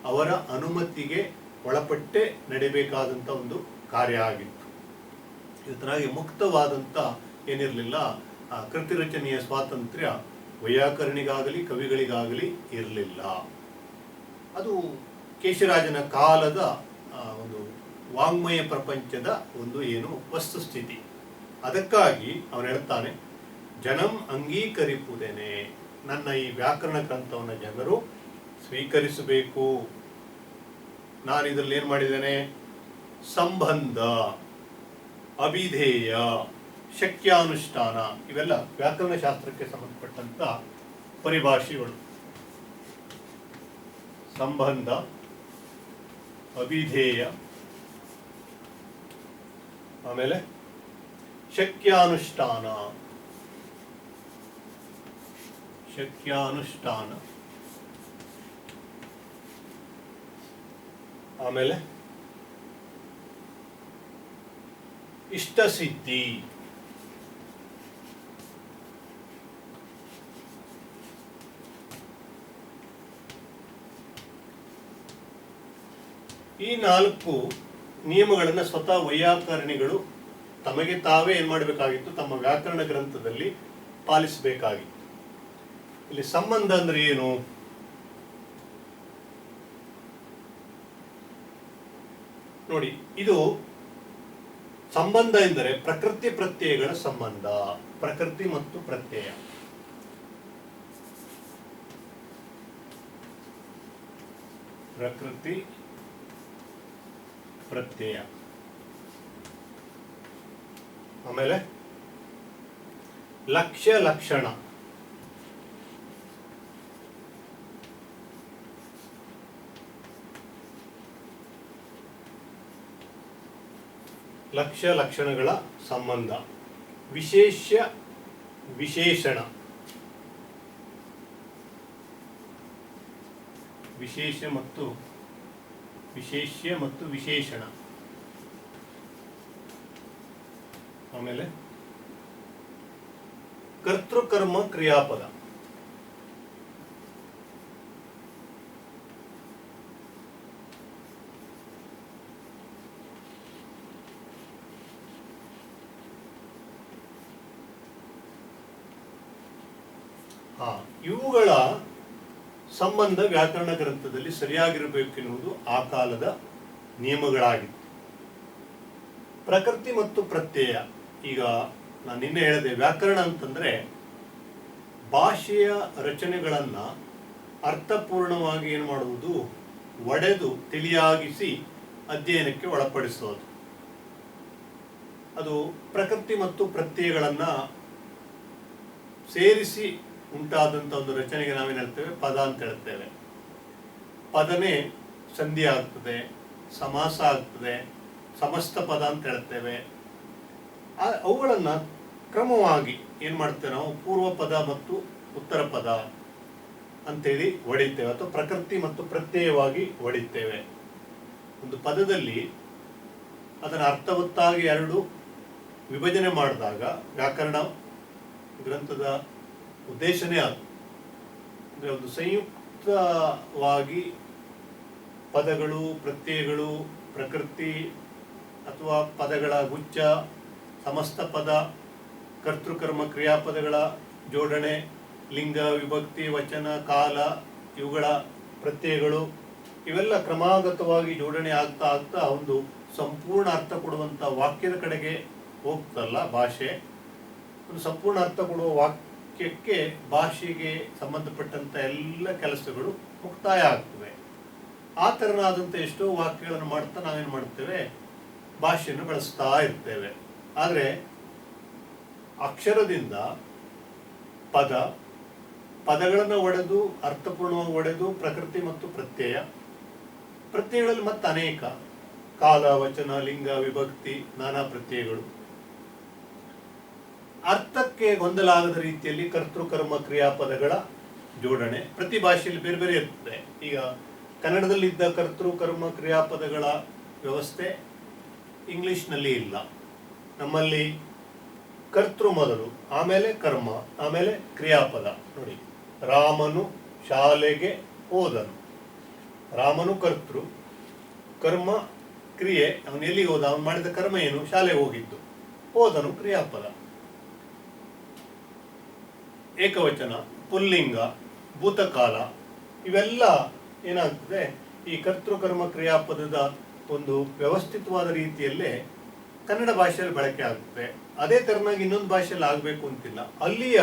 ಅವರ ಅನುಮತಿಗೆ ಒಳಪಟ್ಟೆ ನಡಿಬೇಕಾದಂಥ ಒಂದು ಕಾರ್ಯ ಆಗಿತ್ತು. ಇದರಾಗಿ ಮುಕ್ತವಾದಂಥ ಏನಿರಲಿಲ್ಲ, ಕೃತಿ ರಚನೆಯ ಸ್ವಾತಂತ್ರ್ಯ ವೈಯಾಕರಣಿಗಾಗಲಿ ಕವಿಗಳಿಗಾಗಲಿ ಇರಲಿಲ್ಲ. ಅದು ಕೇಶರಾಜನ ಕಾಲದ ಒಂದು ವಾಂಗ್ಮಯ ಪ್ರಪಂಚದ ಒಂದು ಏನು ವಸ್ತುಸ್ಥಿತಿ. ಅದಕ್ಕಾಗಿ ಅವನು ಹೇಳ್ತಾನೆ, ಜನಂ ಅಂಗೀಕರಿಪುದೇನೆ, ನನ್ನ ಈ ವ್ಯಾಕರಣ ಗ್ರಂಥವನ್ನು ಜನರು ಸ್ವೀಕರಿಸಬೇಕು. ನಾನು ಇದರಲ್ಲಿ ಏನು ಮಾಡಿದ್ದೇನೆ, ಸಂಬಂಧ, ಅಭಿಧೇಯ, ಶಕ್ಯಾನುಷ್ಠಾನ ಇವೆಲ್ಲ ವ್ಯಾಕರಣ ಶಾಸ್ತ್ರಕ್ಕೆ ಸಂಬಂಧಪಟ್ಟಂತ ಪರಿಭಾಷೆಗಳು. ಸಂಬಂಧ, ಅಭಿಧೇಯ, ಆಮೇಲೆ ಶಕ್ಯಾನುಷ್ಠಾನ, ಆಮೇಲೆ ಇಷ್ಟಸಿದ್ಧಿ, ಈ 4 ನಿಯಮಗಳನ್ನು ಸ್ವತಃ ವೈಯಾಕರಣಿಗಳು ತಮಗೆ ತಾವೇ ಏನ್ ಮಾಡಬೇಕಾಗಿತ್ತು, ತಮ್ಮ ವ್ಯಾಕರಣ ಗ್ರಂಥದಲ್ಲಿ ಪಾಲಿಸಬೇಕಾಗಿತ್ತು. ಇಲ್ಲಿ ಸಂಬಂಧ ಅಂದ್ರೆ ಏನು? ನೋಡಿ, ಇದು ಸಂಬಂಧ ಎಂದರೆ ಪ್ರಕೃತಿ ಪ್ರತ್ಯಯಗಳ ಸಂಬಂಧ. ಪ್ರಕೃತಿ ಮತ್ತು ಪ್ರತ್ಯಯ, ಪ್ರಕೃತಿ ಪ್ರತ್ಯಯ, ಆಮೇಲೆ ಲಕ್ಷ್ಯ ಲಕ್ಷಣ, ಲಕ್ಷ್ಯ ಲಕ್ಷಣಗಳ ಸಂಬಂಧ, ವಿಶೇಷ ವಿಶೇಷಣ, ವಿಶೇಷ್ಯ ಮತ್ತು ವಿಶೇಷಣ, ಆಮೇಲೆ ಕರ್ತೃಕರ್ಮ ಕ್ರಿಯಾಪದ, ಇವುಗಳ ಸಂಬಂಧ ವ್ಯಾಕರಣ ಗ್ರಂಥದಲ್ಲಿ ಸರಿಯಾಗಿರಬೇಕೆನ್ನುವುದು ಆ ಕಾಲದ ನಿಯಮಗಳಾಗಿತ್ತು. ಪ್ರಕೃತಿ ಮತ್ತು ಪ್ರತ್ಯಯ, ಈಗ ನಾನು ನಿನ್ನೆ ಹೇಳಿದೆ, ವ್ಯಾಕರಣ ಅಂತಂದ್ರೆ ಭಾಷೆಯ ರಚನೆಗಳನ್ನ ಅರ್ಥಪೂರ್ಣವಾಗಿ ಏನು ಮಾಡುವುದು, ಒಡೆದು ತಿಳಿಯಾಗಿಸಿ ಅಧ್ಯಯನಕ್ಕೆ ಒಳಪಡಿಸೋದು. ಅದು ಪ್ರಕೃತಿ ಮತ್ತು ಪ್ರತ್ಯಯಗಳನ್ನ ಸೇರಿಸಿ ಉಂಟಾದಂಥ ಒಂದು ರಚನೆಗೆ ನಾವೇನು ಹೇಳ್ತೇವೆ, ಪದ ಅಂತ ಹೇಳ್ತೇವೆ. ಪದನೇ ಸಂಧಿ ಆಗ್ತದೆ, ಸಮಾಸ ಆಗ್ತದೆ, ಸಮಸ್ತ ಪದ ಅಂತ ಹೇಳ್ತೇವೆ. ಅವುಗಳನ್ನ ಕ್ರಮವಾಗಿ ಏನ್ ಮಾಡ್ತೇವೆ ನಾವು, ಪೂರ್ವ ಪದ ಮತ್ತು ಉತ್ತರ ಪದ ಅಂತೇಳಿ ಒಡಿತೇವೆ, ಅಥವಾ ಪ್ರಕೃತಿ ಮತ್ತು ಪ್ರತ್ಯಯವಾಗಿ ಒಡಿತೇವೆ. ಒಂದು ಪದದಲ್ಲಿ ಅದನ್ನ ಅರ್ಥವತ್ತಾಗಿ 2 ವಿಭಜನೆ ಮಾಡಿದಾಗ ವ್ಯಾಕರಣ ಗ್ರಂಥದ ಉದ್ದೇಶನೇ ಅದು. ಅಂದರೆ ಒಂದು ಸಂಯುಕ್ತವಾಗಿ ಪದಗಳು, ಪ್ರತ್ಯಯಗಳು, ಪ್ರಕೃತಿ ಅಥವಾ ಪದಗಳ ಗುಚ್ಛ, ಸಮಸ್ತ ಪದ, ಕರ್ತೃಕರ್ಮ ಕ್ರಿಯಾಪದಗಳ ಜೋಡಣೆ, ಲಿಂಗ, ವಿಭಕ್ತಿ, ವಚನ, ಕಾಲ, ಇವುಗಳ ಪ್ರತ್ಯಯಗಳು, ಇವೆಲ್ಲ ಕ್ರಮಾಗತವಾಗಿ ಜೋಡಣೆ ಆಗ್ತಾ ಆಗ್ತಾ ಒಂದು ಸಂಪೂರ್ಣ ಅರ್ಥ ಕೊಡುವಂಥ ವಾಕ್ಯದ ಕಡೆಗೆ ಹೋಗ್ತಲ್ಲ ಭಾಷೆ. ಒಂದು ಸಂಪೂರ್ಣ ಅರ್ಥ ಕೊಡುವ ವಾಕ್ಯಕ್ಕೆ ಭಾಷೆಗೆ ಸಂಬಂಧಪಟ್ಟಂತ ಎಲ್ಲ ಕೆಲಸಗಳು ಮುಕ್ತಾಯ ಆಗ್ತವೆ. ಆ ತೆರನಾದಂಥ ಎಷ್ಟೋ ವಾಕ್ಯಗಳನ್ನು ಮಾಡ್ತಾ ನಾವೇನು ಮಾಡ್ತೇವೆ, ಭಾಷೆಯನ್ನು ಬಳಸ್ತಾ ಇರ್ತೇವೆ. ಆದರೆ ಅಕ್ಷರದಿಂದ ಪದಗಳನ್ನು ಒಡೆದು ಅರ್ಥಪೂರ್ಣವಾಗಿ ಒಡೆದು ಪ್ರಕೃತಿ ಮತ್ತು ಪ್ರತ್ಯಯಗಳಲ್ಲಿ ಮತ್ತೆ ಅನೇಕ ಕಾಲ, ವಚನ, ಲಿಂಗ, ವಿಭಕ್ತಿ, ನಾನಾ ಪ್ರತ್ಯಯಗಳು. ಅರ್ಥಕ್ಕೆ ಗೊಂದಲ ಆಗದ ರೀತಿಯಲ್ಲಿ ಕರ್ತೃಕರ್ಮ ಕ್ರಿಯಾಪದಗಳ ಜೋಡಣೆ ಪ್ರತಿ ಭಾಷೆಯಲ್ಲಿ ಬೇರೆ ಬೇರೆ ಇರ್ತದೆ. ಈಗ ಕನ್ನಡದಲ್ಲಿದ್ದ ಕರ್ತೃಕರ್ಮ ಕ್ರಿಯಾಪದಗಳ ವ್ಯವಸ್ಥೆ ಇಂಗ್ಲಿಷ್ನಲ್ಲಿ ಇಲ್ಲ. ನಮ್ಮಲ್ಲಿ ಕರ್ತೃ ಮೊದಲು, ಆಮೇಲೆ ಕರ್ಮ, ಆಮೇಲೆ ಕ್ರಿಯಾಪದ. ನೋಡಿ, ರಾಮನು ಶಾಲೆಗೆ ಹೋದನು. ರಾಮನು ಕರ್ತೃ, ಕರ್ಮ ಕ್ರಿಯೆ, ಅವನು ಎಲ್ಲಿಗೆ ಹೋದ, ಅವನು ಮಾಡಿದ ಕರ್ಮ ಏನು, ಶಾಲೆಗೆ ಹೋಗಿದ್ದು. ಹೋದನು ಕ್ರಿಯಾಪದ. ಏಕವಚನ, ಪುಲ್ಲಿಂಗ, ಭೂತಕಾಲ, ಇವೆಲ್ಲ ಏನಾಗ್ತದೆ, ಈ ಕರ್ತೃಕರ್ಮ ಕ್ರಿಯಾಪದದ ಒಂದು ವ್ಯವಸ್ಥಿತವಾದ ರೀತಿಯಲ್ಲೇ ಕನ್ನಡ ಭಾಷೆಯಲ್ಲಿ ಬಳಕೆ ಆಗ್ತದೆ. ಅದೇ ತೆರನಾಗಿ ಇನ್ನೊಂದು ಭಾಷೆಯಲ್ಲಿ ಆಗಬೇಕು ಅಂತಿಲ್ಲ. ಅಲ್ಲಿಯ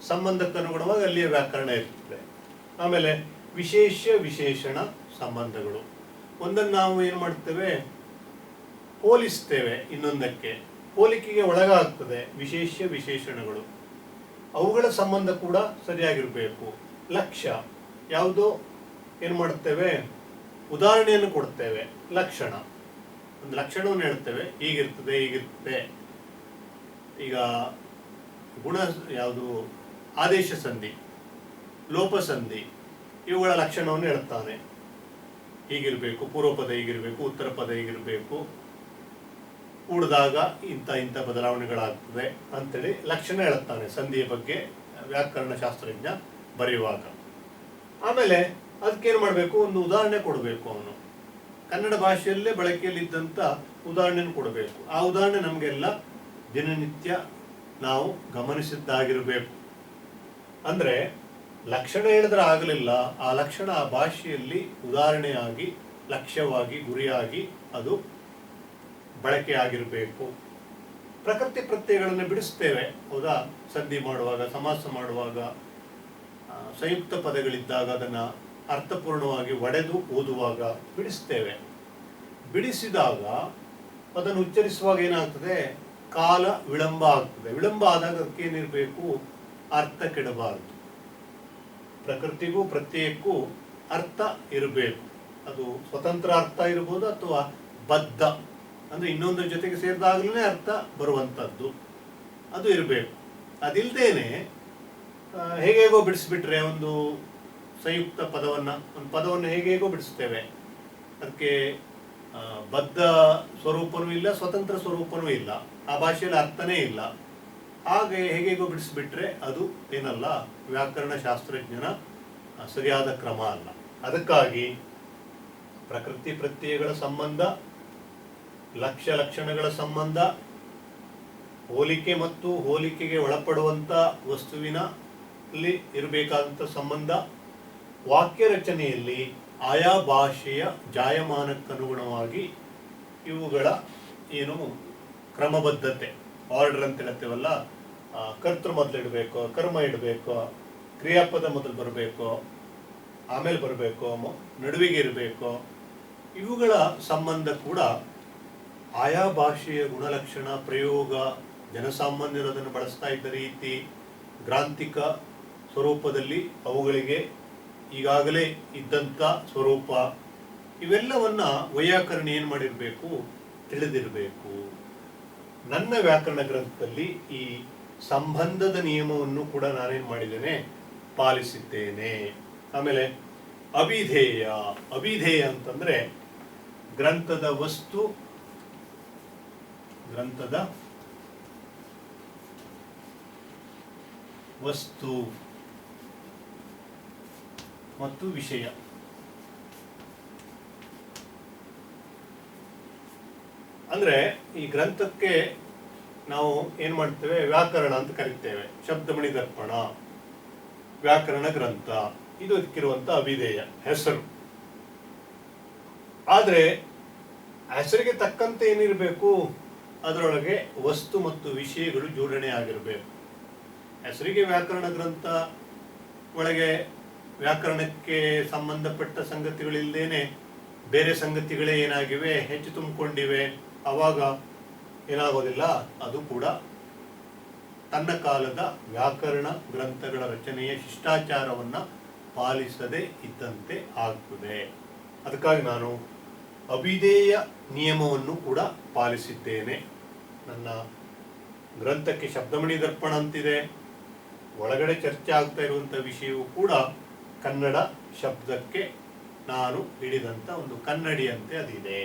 ಸಂಬಂಧಕ್ಕನುಗುಣವಾಗಿ ಅಲ್ಲಿಯ ವ್ಯಾಕರಣ ಇರ್ತದೆ. ಆಮೇಲೆ ವಿಶೇಷ ವಿಶೇಷಣ ಸಂಬಂಧಗಳು. ಒಂದನ್ನು ನಾವು ಏನು ಮಾಡ್ತೇವೆ, ಹೋಲಿಸ್ತೇವೆ ಇನ್ನೊಂದಕ್ಕೆ, ಹೋಲಿಕೆಗೆ ಒಳಗಾಗ್ತದೆ ವಿಶೇಷ ವಿಶೇಷಣಗಳು, ಅವುಗಳ ಸಂಬಂಧ ಕೂಡ ಸರಿಯಾಗಿರಬೇಕು. ಲಕ್ಷ್ಯ ಯಾವುದೋ ಏನು ಮಾಡುತ್ತೇವೆ, ಉದಾಹರಣೆಯನ್ನು ಕೊಡ್ತೇವೆ. ಲಕ್ಷಣ, ಒಂದು ಲಕ್ಷಣವನ್ನು ಹೇಳ್ತೇವೆ, ಹೀಗಿರ್ತದೆ ಹೀಗಿರ್ತದೆ. ಈಗ ಗುಣ ಯಾವುದು, ಆದೇಶ ಸಂಧಿ, ಲೋಪ ಸಂಧಿ, ಇವುಗಳ ಲಕ್ಷಣವನ್ನು ಹೇಳ್ತಾನೆ. ಹೀಗಿರಬೇಕು, ಪೂರ್ವ ಪದ ಹೀಗಿರಬೇಕು, ಉತ್ತರ ಪದ ಹೀಗಿರಬೇಕು, ಕೂಡಿದಾಗ ಇಂಥ ಇಂಥ ಬದಲಾವಣೆಗಳಾಗ್ತದೆ ಅಂತೇಳಿ ಲಕ್ಷಣ ಹೇಳ್ತಾನೆ ಸಂಧಿಯ ಬಗ್ಗೆ ವ್ಯಾಕರಣ ಶಾಸ್ತ್ರಜ್ಞ ಬರೆಯುವಾಗ. ಆಮೇಲೆ ಅದಕ್ಕೇನು ಮಾಡಬೇಕು, ಒಂದು ಉದಾಹರಣೆ ಕೊಡಬೇಕು. ಅವನು ಕನ್ನಡ ಭಾಷೆಯಲ್ಲೇ ಬಳಕೆಯಲ್ಲಿದ್ದಂಥ ಉದಾಹರಣೆಯನ್ನು ಕೊಡಬೇಕು. ಆ ಉದಾಹರಣೆ ನಮಗೆಲ್ಲ ದಿನನಿತ್ಯ ನಾವು ಗಮನಿಸಿದ್ದಾಗಿರಬೇಕು. ಅಂದರೆ ಲಕ್ಷಣ ಹೇಳಿದ್ರೆ ಆಗಲಿಲ್ಲ, ಆ ಲಕ್ಷಣ ಆ ಭಾಷೆಯಲ್ಲಿ ಉದಾಹರಣೆಯಾಗಿ, ಲಕ್ಷ್ಯವಾಗಿ, ಗುರಿಯಾಗಿ ಅದು ಬಳಕೆಯಾಗಿರಬೇಕು. ಪ್ರಕೃತಿ ಪ್ರತ್ಯಯಗಳನ್ನು ಬಿಡಿಸ್ತೇವೆ, ಹೌದಾ? ಸಂಧಿ ಮಾಡುವಾಗ, ಸಮಾಸ ಮಾಡುವಾಗ, ಸಂಯುಕ್ತ ಪದಗಳಿದ್ದಾಗ ಅದನ್ನು ಅರ್ಥಪೂರ್ಣವಾಗಿ ಒಡೆದು ಓದುವಾಗ ಬಿಡಿಸ್ತೇವೆ. ಬಿಡಿಸಿದಾಗ ಅದನ್ನು ಉಚ್ಚರಿಸುವಾಗ ಏನಾಗ್ತದೆ, ಕಾಲ ವಿಳಂಬ ಆಗ್ತದೆ. ವಿಳಂಬ ಆದಾಗ ಅದಕ್ಕೇನಿರಬೇಕು, ಅರ್ಥ ಕೆಡಬಾರದು. ಪ್ರಕೃತಿಗೂ ಪ್ರತ್ಯಯಕ್ಕೂ ಅರ್ಥ ಇರಬೇಕು. ಅದು ಸ್ವತಂತ್ರ ಅರ್ಥ ಇರ್ಬೋದು ಅಥವಾ ಬದ್ಧ, ಅಂದರೆ ಇನ್ನೊಂದು ಜೊತೆಗೆ ಸೇರಿದಾಗಲೇ ಅರ್ಥ ಬರುವಂಥದ್ದು, ಅದು ಇರಬೇಕು. ಅದಿಲ್ಲದೇನೆ ಹೇಗೇಗೋ ಬಿಡಿಸ್ಬಿಟ್ರೆ, ಒಂದು ಸಂಯುಕ್ತ ಪದವನ್ನು, ಒಂದು ಪದವನ್ನು ಹೇಗೇಗೋ ಬಿಡಿಸ್ತೇವೆ, ಅದಕ್ಕೆ ಬದ್ಧ ಸ್ವರೂಪನೂ ಇಲ್ಲ, ಸ್ವತಂತ್ರ ಸ್ವರೂಪನೂ ಇಲ್ಲ, ಆ ಭಾಷೆಯಲ್ಲಿ ಅರ್ಥನೇ ಇಲ್ಲ. ಹಾಗೆ ಹೇಗೇಗೋ ಬಿಡಿಸ್ಬಿಟ್ರೆ ಅದು ಏನಲ್ಲ, ವ್ಯಾಕರಣ ಶಾಸ್ತ್ರಜ್ಞನ ಸರಿಯಾದ ಕ್ರಮ ಅಲ್ಲ. ಅದಕ್ಕಾಗಿ ಪ್ರಕೃತಿ ಪ್ರತ್ಯಯಗಳ ಸಂಬಂಧ, ಲಕ್ಷ್ಯ ಲಕ್ಷಣಗಳ ಸಂಬಂಧ, ಹೋಲಿಕೆ ಮತ್ತು ಹೋಲಿಕೆಗೆ ಒಳಪಡುವಂಥ ವಸ್ತುವಿನಲ್ಲಿ ಇರಬೇಕಾದಂಥ ಸಂಬಂಧ, ವಾಕ್ಯ ರಚನೆಯಲ್ಲಿ ಆಯಾ ಭಾಷೆಯ ಜಾಯಮಾನಕ್ಕನುಗುಣವಾಗಿ ಇವುಗಳ ಏನು ಕ್ರಮಬದ್ಧತೆ, ಆರ್ಡರ್ ಅಂತ ಹೇಳ್ತೇವಲ್ಲ, ಕರ್ತೃ ಮೊದಲು ಇಡಬೇಕು, ಕರ್ಮ ಇಡಬೇಕು, ಕ್ರಿಯಾಪದ ಮೊದಲು ಬರಬೇಕು, ಆಮೇಲೆ ಬರಬೇಕು, ನಡುವಿಗೆ ಇರಬೇಕು, ಇವುಗಳ ಸಂಬಂಧ ಕೂಡ ಆಯಾ ಭಾಷೆಯ ಗುಣಲಕ್ಷಣ, ಪ್ರಯೋಗ, ಜನಸಾಮಾನ್ಯರು ಅದನ್ನು ಬಳಸ್ತಾ ಇದ್ದ ರೀತಿ, ಗ್ರಾಂಥಿಕ ಸ್ವರೂಪದಲ್ಲಿ ಅವುಗಳಿಗೆ ಈಗಾಗಲೇ ಇದ್ದಂಥ ಸ್ವರೂಪ, ಇವೆಲ್ಲವನ್ನ ವೈಯಾಕರಣಿ ಏನು ಮಾಡಿರಬೇಕು, ತಿಳಿದಿರಬೇಕು. ನನ್ನ ವ್ಯಾಕರಣ ಗ್ರಂಥದಲ್ಲಿ ಈ ಸಂಬಂಧದ ನಿಯಮವನ್ನು ಕೂಡ ನಾನೇನು ಮಾಡಿದ್ದೇನೆ, ಪಾಲಿಸಿದ್ದೇನೆ. ಆಮೇಲೆ ಅಭಿಧೇಯ, ಅಭಿಧೇಯ ಅಂತಂದ್ರೆ ಗ್ರಂಥದ ವಸ್ತು, ಗ್ರಂಥದ ವಸ್ತು ಮತ್ತು ವಿಷಯ. ಅಂದ್ರೆ ಈ ಗ್ರಂಥಕ್ಕೆ ನಾವು ಏನ್ ಮಾಡ್ತೇವೆ, ವ್ಯಾಕರಣ ಅಂತ ಕರಿತೇವೆ. ಶಬ್ದಮಣಿ ದರ್ಪಣ ವ್ಯಾಕರಣ ಗ್ರಂಥ, ಇದು ಅದಕ್ಕಿರುವಂತ ಅಭಿಧೇಯ ಹೆಸರು. ಆದ್ರೆ ಹೆಸರಿಗೆ ತಕ್ಕಂತೆ ಏನಿರಬೇಕು, ಅದರೊಳಗೆ ವಸ್ತು ಮತ್ತು ವಿಷಯಗಳು ಜೋಡಣೆ ಆಗಿರಬೇಕು. ಹೆಸರಿಗೆ ವ್ಯಾಕರಣ ಗ್ರಂಥ ಒಳಗೆ ವ್ಯಾಕರಣಕ್ಕೆ ಸಂಬಂಧಪಟ್ಟ ಸಂಗತಿಗಳಿಲ್ಲದೇನೆ ಬೇರೆ ಸಂಗತಿಗಳೇ ಏನಾಗಿವೆ, ಹೆಚ್ಚು ತುಂಬಿಕೊಂಡಿವೆ, ಅವಾಗ ಏನಾಗೋದಿಲ್ಲ, ಅದು ಕೂಡ ತನ್ನ ಕಾಲದ ವ್ಯಾಕರಣ ಗ್ರಂಥಗಳ ರಚನೆಯ ಶಿಷ್ಟಾಚಾರವನ್ನ ಪಾಲಿಸದೆ ಇದ್ದಂತೆ ಆಗ್ತದೆ. ಅದಕ್ಕಾಗಿ ನಾನು ಅಭಿಧೇಯ ನಿಯಮವನ್ನು ಕೂಡ ಪಾಲಿಸಿದ್ದೇನೆ. ನನ್ನ ಗ್ರಂಥಕ್ಕೆ ಶಬ್ದಮಣಿ ದರ್ಪಣ ಅಂತಿದೆ, ಒಳಗಡೆ ಚರ್ಚೆ ಆಗ್ತಾ ಇರುವಂಥ ವಿಷಯವೂ ಕೂಡ ಕನ್ನಡ ಶಬ್ದಕ್ಕೆ ನಾನು ಹಿಡಿದಂಥ ಒಂದು ಕನ್ನಡಿಯಂತೆ ಅದಿದೆ.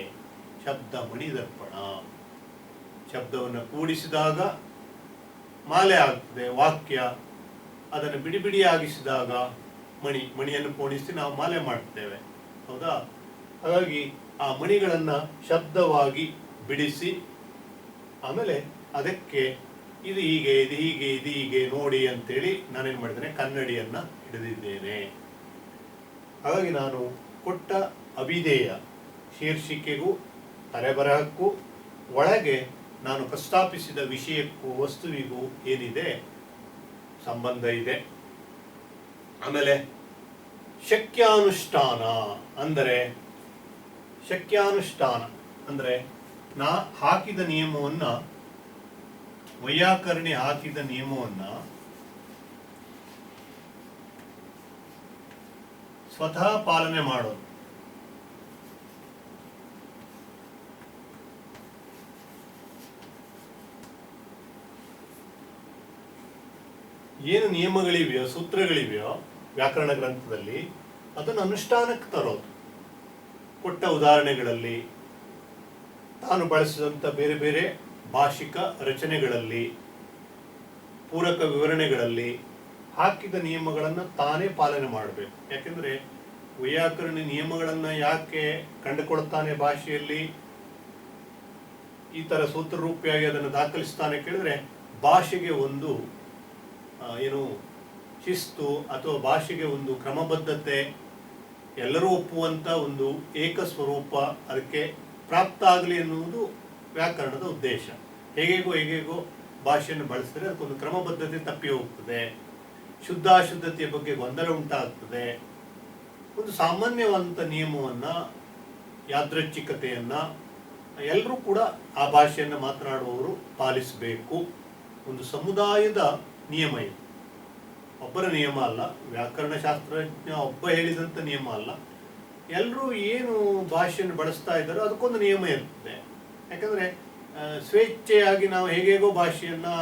ಶಬ್ದಮಣಿ ದರ್ಪಣ, ಶಬ್ದವನ್ನು ಕೂಡಿಸಿದಾಗ ಮಾಲೆ ಆಗ್ತದೆ ವಾಕ್ಯ, ಅದನ್ನು ಬಿಡಿ ಬಿಡಿಯಾಗಿಸಿದಾಗ ಮಣಿಯನ್ನು ಪೋಣಿಸಿ ನಾವು ಮಾಲೆ ಮಾಡ್ತೇವೆ, ಹೌದಾ? ಹಾಗಾಗಿ ಆ ಮಣಿಗಳನ್ನು ಶಬ್ದವಾಗಿ ಬಿಡಿಸಿ ಆಮೇಲೆ ಅದಕ್ಕೆ ಇದು ಹೀಗೆ, ಇದು ಹೀಗೆ, ಇದು ಹೀಗೆ ನೋಡಿ ಅಂತೇಳಿ ನಾನೇನು ಮಾಡಿದ್ದೇನೆ, ಕನ್ನಡಿಯನ್ನು ಹಿಡಿದಿದ್ದೇನೆ. ಹಾಗಾಗಿ ನಾನು ಕೊಟ್ಟ ಅಭಿಧೇಯ ಶೀರ್ಷಿಕೆಗೂ ತಲೆಬರಹಕ್ಕೂ ಒಳಗೆ ನಾನು ಪ್ರಸ್ತಾಪಿಸಿದ ವಿಷಯಕ್ಕೂ ವಸ್ತುವಿಗೂ ಏನಿದೆ ಸಂಬಂಧ ಇದೆ. ಆಮೇಲೆ ಶಕ್ಯಾನುಷ್ಠಾನ ಅಂದರೆ ನಾ ಹಾಕಿದ ನಿಯಮವನ್ನ, ವೈಯಾಕರಣಿ ಹಾಕಿದ ನಿಯಮವನ್ನ ಸ್ವತಃ ಪಾಲನೆ ಮಾಡೋದು. ಏನು ನಿಯಮಗಳಿವೆಯೋ, ಸೂತ್ರಗಳಿವೆಯೋ ವ್ಯಾಕರಣ ಗ್ರಂಥದಲ್ಲಿ, ಅದನ್ನು ಅನುಷ್ಠಾನಕ್ಕೆ ತರೋದು. ಕೊಟ್ಟ ಉದಾಹರಣೆಗಳಲ್ಲಿ, ತಾನು ಬಳಸಿದಂಥ ಬೇರೆ ಬೇರೆ ಭಾಷಿಕ ರಚನೆಗಳಲ್ಲಿ, ಪೂರಕ ವಿವರಣೆಗಳಲ್ಲಿ ಹಾಕಿದ ನಿಯಮಗಳನ್ನು ತಾನೇ ಪಾಲನೆ ಮಾಡಬೇಕು. ಯಾಕೆಂದರೆ ವೈಯಾಕರಣಿ ನಿಯಮಗಳನ್ನು ಯಾಕೆ ಕಂಡುಕೊಳ್ತಾನೆ ಭಾಷೆಯಲ್ಲಿ, ಈ ಥರ ಸೂತ್ರರೂಪಿಯಾಗಿ ಅದನ್ನು ದಾಖಲಿಸ್ತಾನೆ ಕೇಳಿದ್ರೆ, ಭಾಷೆಗೆ ಒಂದು ಏನು ಶಿಸ್ತು ಅಥವಾ ಭಾಷೆಗೆ ಒಂದು ಕ್ರಮಬದ್ಧತೆ, ಎಲ್ಲರೂ ಒಪ್ಪುವಂಥ ಒಂದು ಏಕಸ್ವರೂಪ ಅದಕ್ಕೆ ಪ್ರಾಪ್ತ ಆಗಲಿ ಎನ್ನುವುದು ವ್ಯಾಕರಣದ ಉದ್ದೇಶ. ಹೇಗೇಗೋ ಭಾಷೆಯನ್ನು ಬಳಸಿದರೆ ಅದಕ್ಕೊಂದು ಕ್ರಮಬದ್ಧತೆ ತಪ್ಪಿ ಹೋಗ್ತದೆ, ಶುದ್ಧಾಶುದ್ಧತೆಯ ಬಗ್ಗೆ ಗೊಂದಲ ಉಂಟಾಗ್ತದೆ. ಒಂದು ಸಾಮಾನ್ಯವಾದಂಥ ನಿಯಮವನ್ನು, ಯಾದೃಚ್ಛಿಕತೆಯನ್ನು ಎಲ್ಲರೂ ಕೂಡ ಆ ಭಾಷೆಯನ್ನು ಮಾತನಾಡುವವರು ಪಾಲಿಸಬೇಕು. ಒಂದು ಸಮುದಾಯದ ನಿಯಮ ಇದು, ಒಬ್ಬರ ನಿಯಮ ಅಲ್ಲ. ವ್ಯಾಕರಣಶಾಸ್ತ್ರಜ್ಞ ಒಬ್ಬ ಹೇಳಿದಂಥ ನಿಯಮ ಅಲ್ಲ. ಎಲ್ಲರೂ ಏನು ಭಾಷೆಯನ್ನು ಬಳಸ್ತಾ ಇದ್ದಾರೋ ಅದಕ್ಕೊಂದು ನಿಯಮ ಇರ್ತದೆ. ಯಾಕಂದರೆ ಸ್ವೇಚ್ಛೆಯಾಗಿ ನಾವು ಹೇಗೇಗೋ ಭಾಷೆಯನ್ನು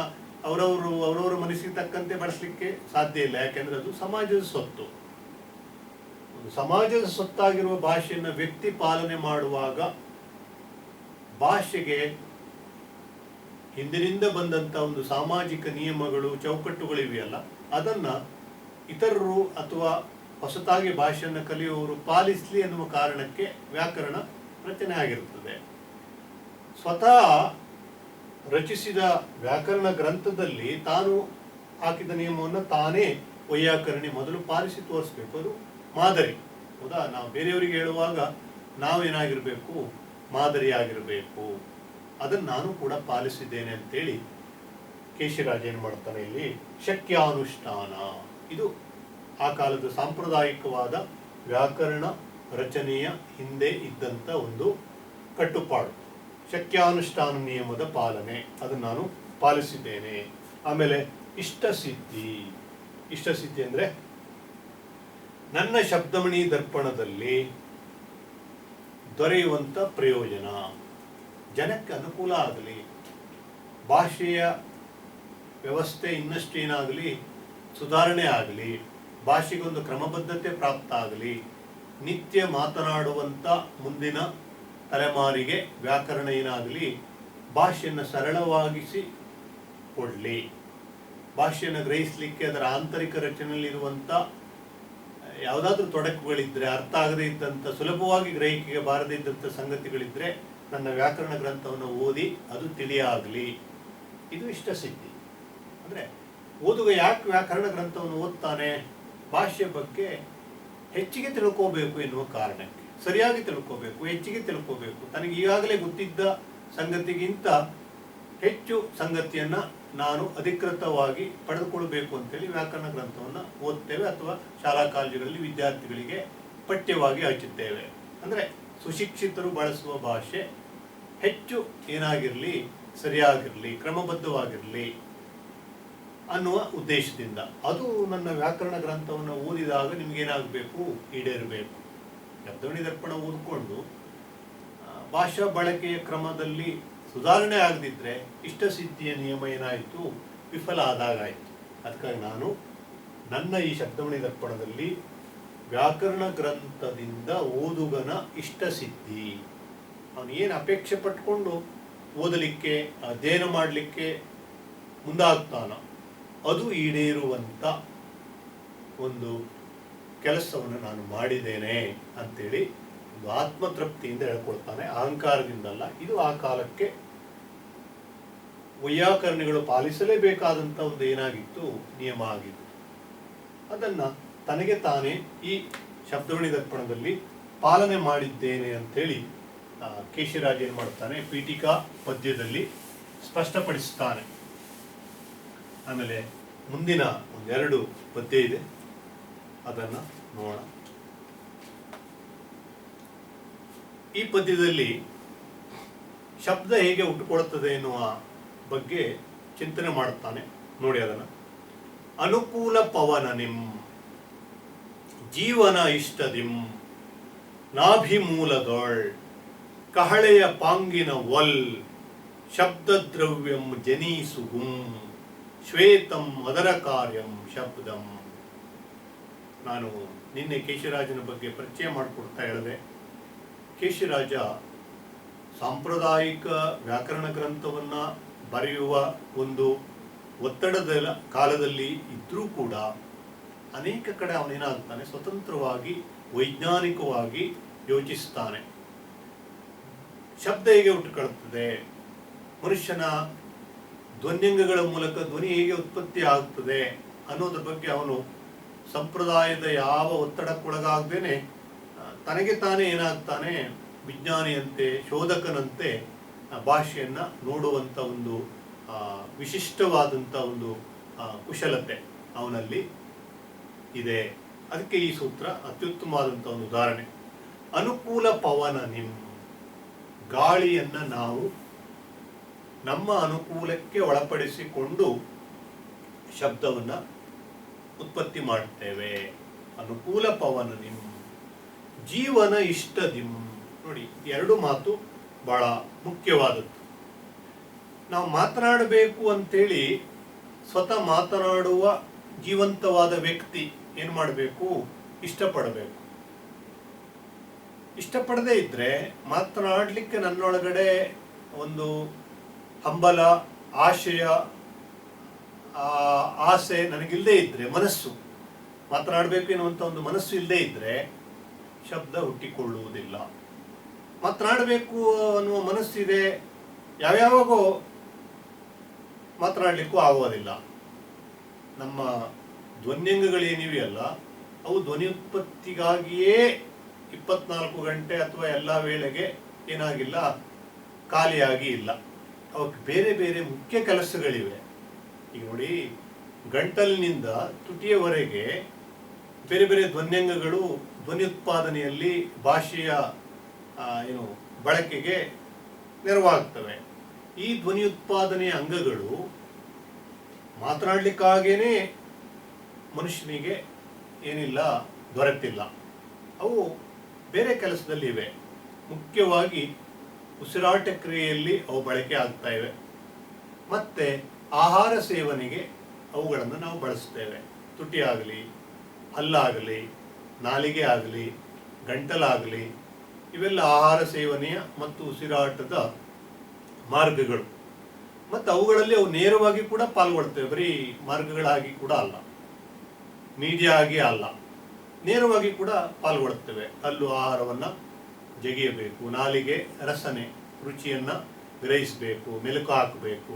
ಅವರವರ ಮನಸ್ಸಿಗೆ ತಕ್ಕಂತೆ ಬಳಸಲಿಕ್ಕೆ ಸಾಧ್ಯ ಇಲ್ಲ. ಯಾಕೆಂದರೆ ಅದು ಸಮಾಜದ ಸೊತ್ತು. ಒಂದು ಸಮಾಜದ ಸೊತ್ತಾಗಿರುವ ಭಾಷೆಯನ್ನು ವ್ಯಕ್ತಿ ಪಾಲನೆ ಮಾಡುವಾಗ ಭಾಷೆಗೆ ಹಿಂದಿನಿಂದ ಬಂದಂಥ ಒಂದು ಸಾಮಾಜಿಕ ನಿಯಮಗಳು, ಚೌಕಟ್ಟುಗಳಿವೆಯಲ್ಲ, ಅದನ್ನು ಇತರರು ಅಥವಾ ಹೊಸತಾಗಿ ಭಾಷೆಯನ್ನು ಕಲಿಯುವವರು ಪಾಲಿಸಲಿ ಎನ್ನುವ ಕಾರಣಕ್ಕೆ ವ್ಯಾಕರಣ ರಚನೆ ಆಗಿರುತ್ತದೆ. ಸ್ವತಃ ರಚಿಸಿದ ವ್ಯಾಕರಣ ಗ್ರಂಥದಲ್ಲಿ ತಾನು ಹಾಕಿದ ನಿಯಮವನ್ನು ತಾನೇ ವೈಯಾಕರಣಿ ಮೊದಲು ಪಾಲಿಸಿ ತೋರಿಸ್ಬೇಕು. ಅದು ಮಾದರಿ. ಹೌದಾ? ನಾವು ಬೇರೆಯವರಿಗೆ ಹೇಳುವಾಗ ನಾವೇನಾಗಿರಬೇಕು, ಮಾದರಿಯಾಗಿರಬೇಕು. ಅದನ್ನು ನಾನು ಕೂಡ ಪಾಲಿಸಿದ್ದೇನೆ ಅಂತೇಳಿ ಕೇಶಿರಾಜ ಏನು ಮಾಡ್ತಾನೆ ಇಲ್ಲಿ, ಶಕ್ಯಾನುಷ್ಠಾನ. ಇದು ಆ ಕಾಲದ ಸಾಂಪ್ರದಾಯಿಕವಾದ ವ್ಯಾಕರಣ ರಚನೆಯ ಹಿಂದೆ ಇದ್ದಂಥ ಒಂದು ಕಟ್ಟುಪಾಡು. ಶಕ್ಯಾನುಷ್ಠಾನ ನಿಯಮದ ಪಾಲನೆ, ಅದನ್ನು ನಾನು ಪಾಲಿಸಿದ್ದೇನೆ. ಆಮೇಲೆ ಇಷ್ಟಸಿದ್ಧಿ. ಇಷ್ಟಸಿದ್ಧಿ ಅಂದರೆ ನನ್ನ ಶಬ್ದಮಣಿ ದರ್ಪಣದಲ್ಲಿ ದೊರೆಯುವಂಥ ಪ್ರಯೋಜನ, ಜನಕ್ಕೆ ಅನುಕೂಲ ಆಗಲಿ, ಭಾಷೆಯ ವ್ಯವಸ್ಥೆ ಇನ್ನಷ್ಟು ಏನಾಗಲಿ ಸುಧಾರಣೆ ಆಗಲಿ, ಭಾಷೆಗೊಂದು ಕ್ರಮಬದ್ಧತೆ ಪ್ರಾಪ್ತ ಆಗಲಿ, ನಿತ್ಯ ಮಾತನಾಡುವಂಥ ಮುಂದಿನ ತಲೆಮಾರಿಗೆ ವ್ಯಾಕರಣ ಏನಾಗಲಿ ಭಾಷೆಯನ್ನು ಸರಳವಾಗಿಸಿ ಕೊಡಲಿ, ಭಾಷೆಯನ್ನು ಗ್ರಹಿಸಲಿಕ್ಕೆ ಅದರ ಆಂತರಿಕ ರಚನೆಯಲ್ಲಿರುವಂಥ ಯಾವುದಾದ್ರೂ ತೊಡಕುಗಳಿದ್ದರೆ, ಅರ್ಥ ಆಗದೇ ಇದ್ದಂಥ, ಸುಲಭವಾಗಿ ಗ್ರಹಿಕೆಗೆ ಬಾರದೇ ಇದ್ದಂಥ ಸಂಗತಿಗಳಿದ್ದರೆ ನನ್ನ ವ್ಯಾಕರಣ ಗ್ರಂಥವನ್ನು ಓದಿ ಅದು ತಿಳಿಯಾಗಲಿ. ಇದು ಇಷ್ಟಸಿದ್ಧಿ. ಅಂದರೆ ಓದುಗ ಯಾಕೆ ವ್ಯಾಕರಣ ಗ್ರಂಥವನ್ನು ಓದ್ತಾನೆ? ಭಾಷೆಯ ಬಗ್ಗೆ ಹೆಚ್ಚಿಗೆ ತಿಳ್ಕೋಬೇಕು ಎನ್ನುವ ಕಾರಣಕ್ಕೆ. ಸರಿಯಾಗಿ ತಿಳ್ಕೋಬೇಕು, ಹೆಚ್ಚಿಗೆ ತಿಳ್ಕೋಬೇಕು. ತನಗೆ ಈಗಾಗಲೇ ಗೊತ್ತಿದ್ದ ಸಂಗತಿಗಿಂತ ಹೆಚ್ಚು ಸಂಗತಿಯನ್ನು ನಾನು ಅಧಿಕೃತವಾಗಿ ಪಡೆದುಕೊಳ್ಬೇಕು ಅಂತೇಳಿ ವ್ಯಾಕರಣ ಗ್ರಂಥವನ್ನು ಓದ್ತೇವೆ, ಅಥವಾ ಶಾಲಾ ಕಾಲೇಜುಗಳಲ್ಲಿ ವಿದ್ಯಾರ್ಥಿಗಳಿಗೆ ಪಠ್ಯವಾಗಿ ಹಚ್ಚುತ್ತೇವೆ. ಅಂದರೆ ಸುಶಿಕ್ಷಿತರು ಬಳಸುವ ಭಾಷೆ ಹೆಚ್ಚು ಏನಾಗಿರಲಿ, ಸರಿಯಾಗಿರಲಿ, ಕ್ರಮಬದ್ಧವಾಗಿರಲಿ ಅನ್ನುವ ಉದ್ದೇಶದಿಂದ. ಅದು ನನ್ನ ವ್ಯಾಕರಣ ಗ್ರಂಥವನ್ನು ಓದಿದಾಗ ನಿಮಗೇನಾಗಬೇಕು, ಈಡೇರಬೇಕು. ಶಬ್ದಮಣಿ ದರ್ಪಣ ಓದಿಕೊಂಡು ಭಾಷಾ ಬಳಕೆಯ ಕ್ರಮದಲ್ಲಿ ಸುಧಾರಣೆ ಆಗದಿದ್ದರೆ ಇಷ್ಟಸಿದ್ಧಿಯ ನಿಯಮ ಏನಾಯಿತು, ವಿಫಲ ಆದಾಗಾಯಿತು. ಅದಕ್ಕಾಗಿ ನಾನು ನನ್ನ ಈ ಶಬ್ದಮಣಿ ದರ್ಪಣದಲ್ಲಿ ವ್ಯಾಕರಣ ಗ್ರಂಥದಿಂದ ಓದುಗನ ಇಷ್ಟಸಿದ್ಧಿ, ಅವನು ಏನು ಅಪೇಕ್ಷೆ ಪಟ್ಕೊಂಡು ಓದಲಿಕ್ಕೆ, ಅಧ್ಯಯನ ಮಾಡಲಿಕ್ಕೆ ಮುಂದಾಗ್ತಾನೋ ಅದು ಈಡೇರುವಂಥ ಒಂದು ಕೆಲಸವನ್ನು ನಾನು ಮಾಡಿದ್ದೇನೆ ಅಂತೇಳಿ ಒಂದು ಆತ್ಮತೃಪ್ತಿಯಿಂದ ಹೇಳ್ಕೊಳ್ತಾನೆ, ಅಹಂಕಾರದಿಂದಲ್ಲ. ಇದು ಆ ಕಾಲಕ್ಕೆ ವೈಯಾಕರಣಿಗಳು ಪಾಲಿಸಲೇಬೇಕಾದಂಥ ಒಂದು ಏನಾಗಿತ್ತು, ನಿಯಮ ಆಗಿತ್ತು. ಅದನ್ನು ತನಗೆ ತಾನೇ ಈ ಶಬ್ದಮಣಿ ದರ್ಪಣದಲ್ಲಿ ಪಾಲನೆ ಮಾಡಿದ್ದೇನೆ ಅಂಥೇಳಿ ಕೇಶಿರಾಜ್ ಏನು ಮಾಡ್ತಾನೆ, ಪೀಠಿಕಾ ಪದ್ಯದಲ್ಲಿ ಸ್ಪಷ್ಟಪಡಿಸ್ತಾನೆ. ಆಮೇಲೆ ಮುಂದಿನ ಒಂದೆರಡು ಪದ್ಯ ಇದೆ, ಅದನ್ನು ನೋಡೋಣ. ಈ ಪದ್ಯದಲ್ಲಿ ಶಬ್ದ ಹೇಗೆ ಹುಟ್ಟುಕೊಳ್ಳುತ್ತದೆ ಎನ್ನುವ ಬಗ್ಗೆ ಚಿಂತನೆ ಮಾಡುತ್ತಾನೆ. ನೋಡಿ ಅದನ್ನು. ಅನುಕೂಲ ಪವನ ನಿಂ ಜೀವನ ಇಷ್ಟದಿಂ ನಾಭಿಮೂಲದೊಳ್ ಕಹಳೆಯ ಪಾಂಗಿನ ಒಲ್ ಶಬ್ದದ್ರವ್ಯಂ ಜನೀಸುಗುಂ ಶ್ವೇತಂ ಅದರ ಕಾರ್ಯಂ ಶಬ್ದಂ. ನಾನು ನಿನ್ನೆ ಕೇಶಿರಾಜನ ಬಗ್ಗೆ ಪರಿಚಯ ಮಾಡಿಕೊಡ್ತಾ ಹೇಳಿದೆ. ಕೇಶಿರಾಜ ಸಾಂಪ್ರದಾಯಿಕ ವ್ಯಾಕರಣ ಗ್ರಂಥವನ್ನು ಬರೆಯುವ ಒಂದು ಒತ್ತಡದ ಕಾಲದಲ್ಲಿ ಇದ್ದರೂ ಕೂಡ ಅನೇಕ ಕಡೆ ಅವನೇನಾಗ್ತಾನೆ, ಸ್ವತಂತ್ರವಾಗಿ ವೈಜ್ಞಾನಿಕವಾಗಿ ಯೋಚಿಸ್ತಾನೆ. ಶಬ್ದ ಹೇಗೆ ಹುಟ್ಟುಕೊಳ್ಳುತ್ತದೆ, ಮನುಷ್ಯನ ಧ್ವನ್ಯಂಗಗಳ ಮೂಲಕ ಧ್ವನಿ ಹೇಗೆ ಉತ್ಪತ್ತಿ ಆಗ್ತದೆ ಅನ್ನೋದ್ರ ಬಗ್ಗೆ ಅವನು ಸಂಪ್ರದಾಯದ ಯಾವ ಒತ್ತಡಕ್ಕೊಳಗಾಗದೇನೆ ತನಗೆ ತಾನೇ ಏನಾಗ್ತಾನೆ, ವಿಜ್ಞಾನಿಯಂತೆ ಶೋಧಕನಂತೆ ಭಾಷೆಯನ್ನು ನೋಡುವಂಥ ಒಂದು ವಿಶಿಷ್ಟವಾದಂಥ ಒಂದು ಕುಶಲತೆ ಅವನಲ್ಲಿ ಇದೆ. ಅದಕ್ಕೆ ಈ ಸೂತ್ರ ಅತ್ಯುತ್ತಮವಾದಂಥ ಒಂದು ಉದಾಹರಣೆ. ಅನುಕೂಲ ಪವನ ನಿಮ್, ಗಾಳಿಯನ್ನು ನಾವು ನಮ್ಮ ಅನುಕೂಲಕ್ಕೆ ಒಳಪಡಿಸಿಕೊಂಡು ಶಬ್ದವನ್ನು ಉತ್ಪತ್ತಿ ಮಾಡ್ತೇವೆ. ಅನುಕೂಲ ಪವನ ನಿಮ್ ಜೀವನ ಇಷ್ಟದಿಂ. ನೋಡಿ, ಎರಡು ಮಾತು ಬಹಳ ಮುಖ್ಯವಾದದ್ದು. ನಾವು ಮಾತನಾಡಬೇಕು ಅಂತೇಳಿ ಸ್ವತಃ ಮಾತನಾಡುವ ಜೀವಂತವಾದ ವ್ಯಕ್ತಿ ಏನು ಮಾಡಬೇಕು, ಇಷ್ಟಪಡಬೇಕು. ಇಷ್ಟಪಡದೇ ಇದ್ದರೆ ಮಾತನಾಡಲಿಕ್ಕೆ ನನ್ನೊಳಗಡೆ ಒಂದು ಹಂಬಲ, ಆಶಯ, ಆಸೆ ನನಗಿಲ್ಲದೆ ಇದ್ದರೆ, ಮನಸ್ಸು ಮಾತನಾಡಬೇಕು ಎನ್ನುವಂಥ ಒಂದು ಮನಸ್ಸು ಇಲ್ಲದೆ ಇದ್ದರೆ ಶಬ್ದ ಹುಟ್ಟಿಕೊಳ್ಳುವುದಿಲ್ಲ. ಮಾತನಾಡಬೇಕು ಅನ್ನುವ ಮನಸ್ಸಿದೆ, ಯಾವ್ಯಾವಾಗೋ ಮಾತನಾಡಲಿಕ್ಕೂ ಆಗೋದಿಲ್ಲ. ನಮ್ಮ ಧ್ವನ್ಯಂಗಗಳೇನಿವೆಯಲ್ಲ ಅವು ಧ್ವನಿ ಉತ್ಪತ್ತಿಗಾಗಿಯೇ 24 ಗಂಟೆ ಅಥವಾ ಎಲ್ಲ ವೇಳೆಗೆ ಏನಾಗಿಲ್ಲ, ಖಾಲಿಯಾಗಿ ಇಲ್ಲ. ಅವಕ್ಕೆ ಬೇರೆ ಬೇರೆ ಮುಖ್ಯ ಕೆಲಸಗಳಿವೆ. ಈಗ ನೋಡಿ, ಗಂಟಲಿನಿಂದ ತುಟಿಯವರೆಗೆ ಬೇರೆ ಬೇರೆ ಧ್ವನ್ಯಂಗಗಳು ಧ್ವನಿ ಉತ್ಪಾದನೆಯಲ್ಲಿ ಭಾಷೆಯ ಬಳಕೆಗೆ ನೆರವಾಗ್ತವೆ. ಈ ಧ್ವನಿ ಉತ್ಪಾದನೆಯ ಅಂಗಗಳು ಮಾತನಾಡಲಿಕ್ಕಾಗೇನೆ ಮನುಷ್ಯನಿಗೆ ಏನಿಲ್ಲ, ದೊರೆತಿಲ್ಲ. ಅವು ಬೇರೆ ಕೆಲಸದಲ್ಲಿ ಇವೆ. ಮುಖ್ಯವಾಗಿ ಉಸಿರಾಟ ಕ್ರಿಯೆಯಲ್ಲಿ ಅವು ಬಳಕೆ ಆಗ್ತಾ ಇವೆ. ಮತ್ತೆ ಆಹಾರ ಸೇವನೆಗೆ ಅವುಗಳನ್ನು ನಾವು ಬಳಸ್ತೇವೆ. ತುಟಿ ಆಗಲಿ, ಹಲ್ಲಾಗಲಿ, ನಾಲಿಗೆ ಆಗಲಿ, ಗಂಟಲಾಗಲಿ, ಇವೆಲ್ಲ ಆಹಾರ ಸೇವನೆಯ ಮತ್ತು ಉಸಿರಾಟದ ಮಾರ್ಗಗಳು. ಮತ್ತು ಅವುಗಳಲ್ಲಿ ಅವು ನೇರವಾಗಿ ಕೂಡ ಪಾಲ್ಗೊಳ್ತೇವೆ. ಬರೀ ಮಾರ್ಗಗಳಾಗಿ ಕೂಡ ಅಲ್ಲ, ಮೀಡಿಯಾ ಆಗಿ ಅಲ್ಲ, ನೇರವಾಗಿ ಕೂಡ ಪಾಲ್ಗೊಳ್ತೇವೆ. ಹಲ್ಲು ಆಹಾರವನ್ನು ಜಗಿಯಬೇಕು, ನಾಲಿಗೆ ರಸನೆ ರುಚಿಯನ್ನು ಗ್ರಹಿಸಬೇಕು, ಮೆಲುಕು ಹಾಕಬೇಕು.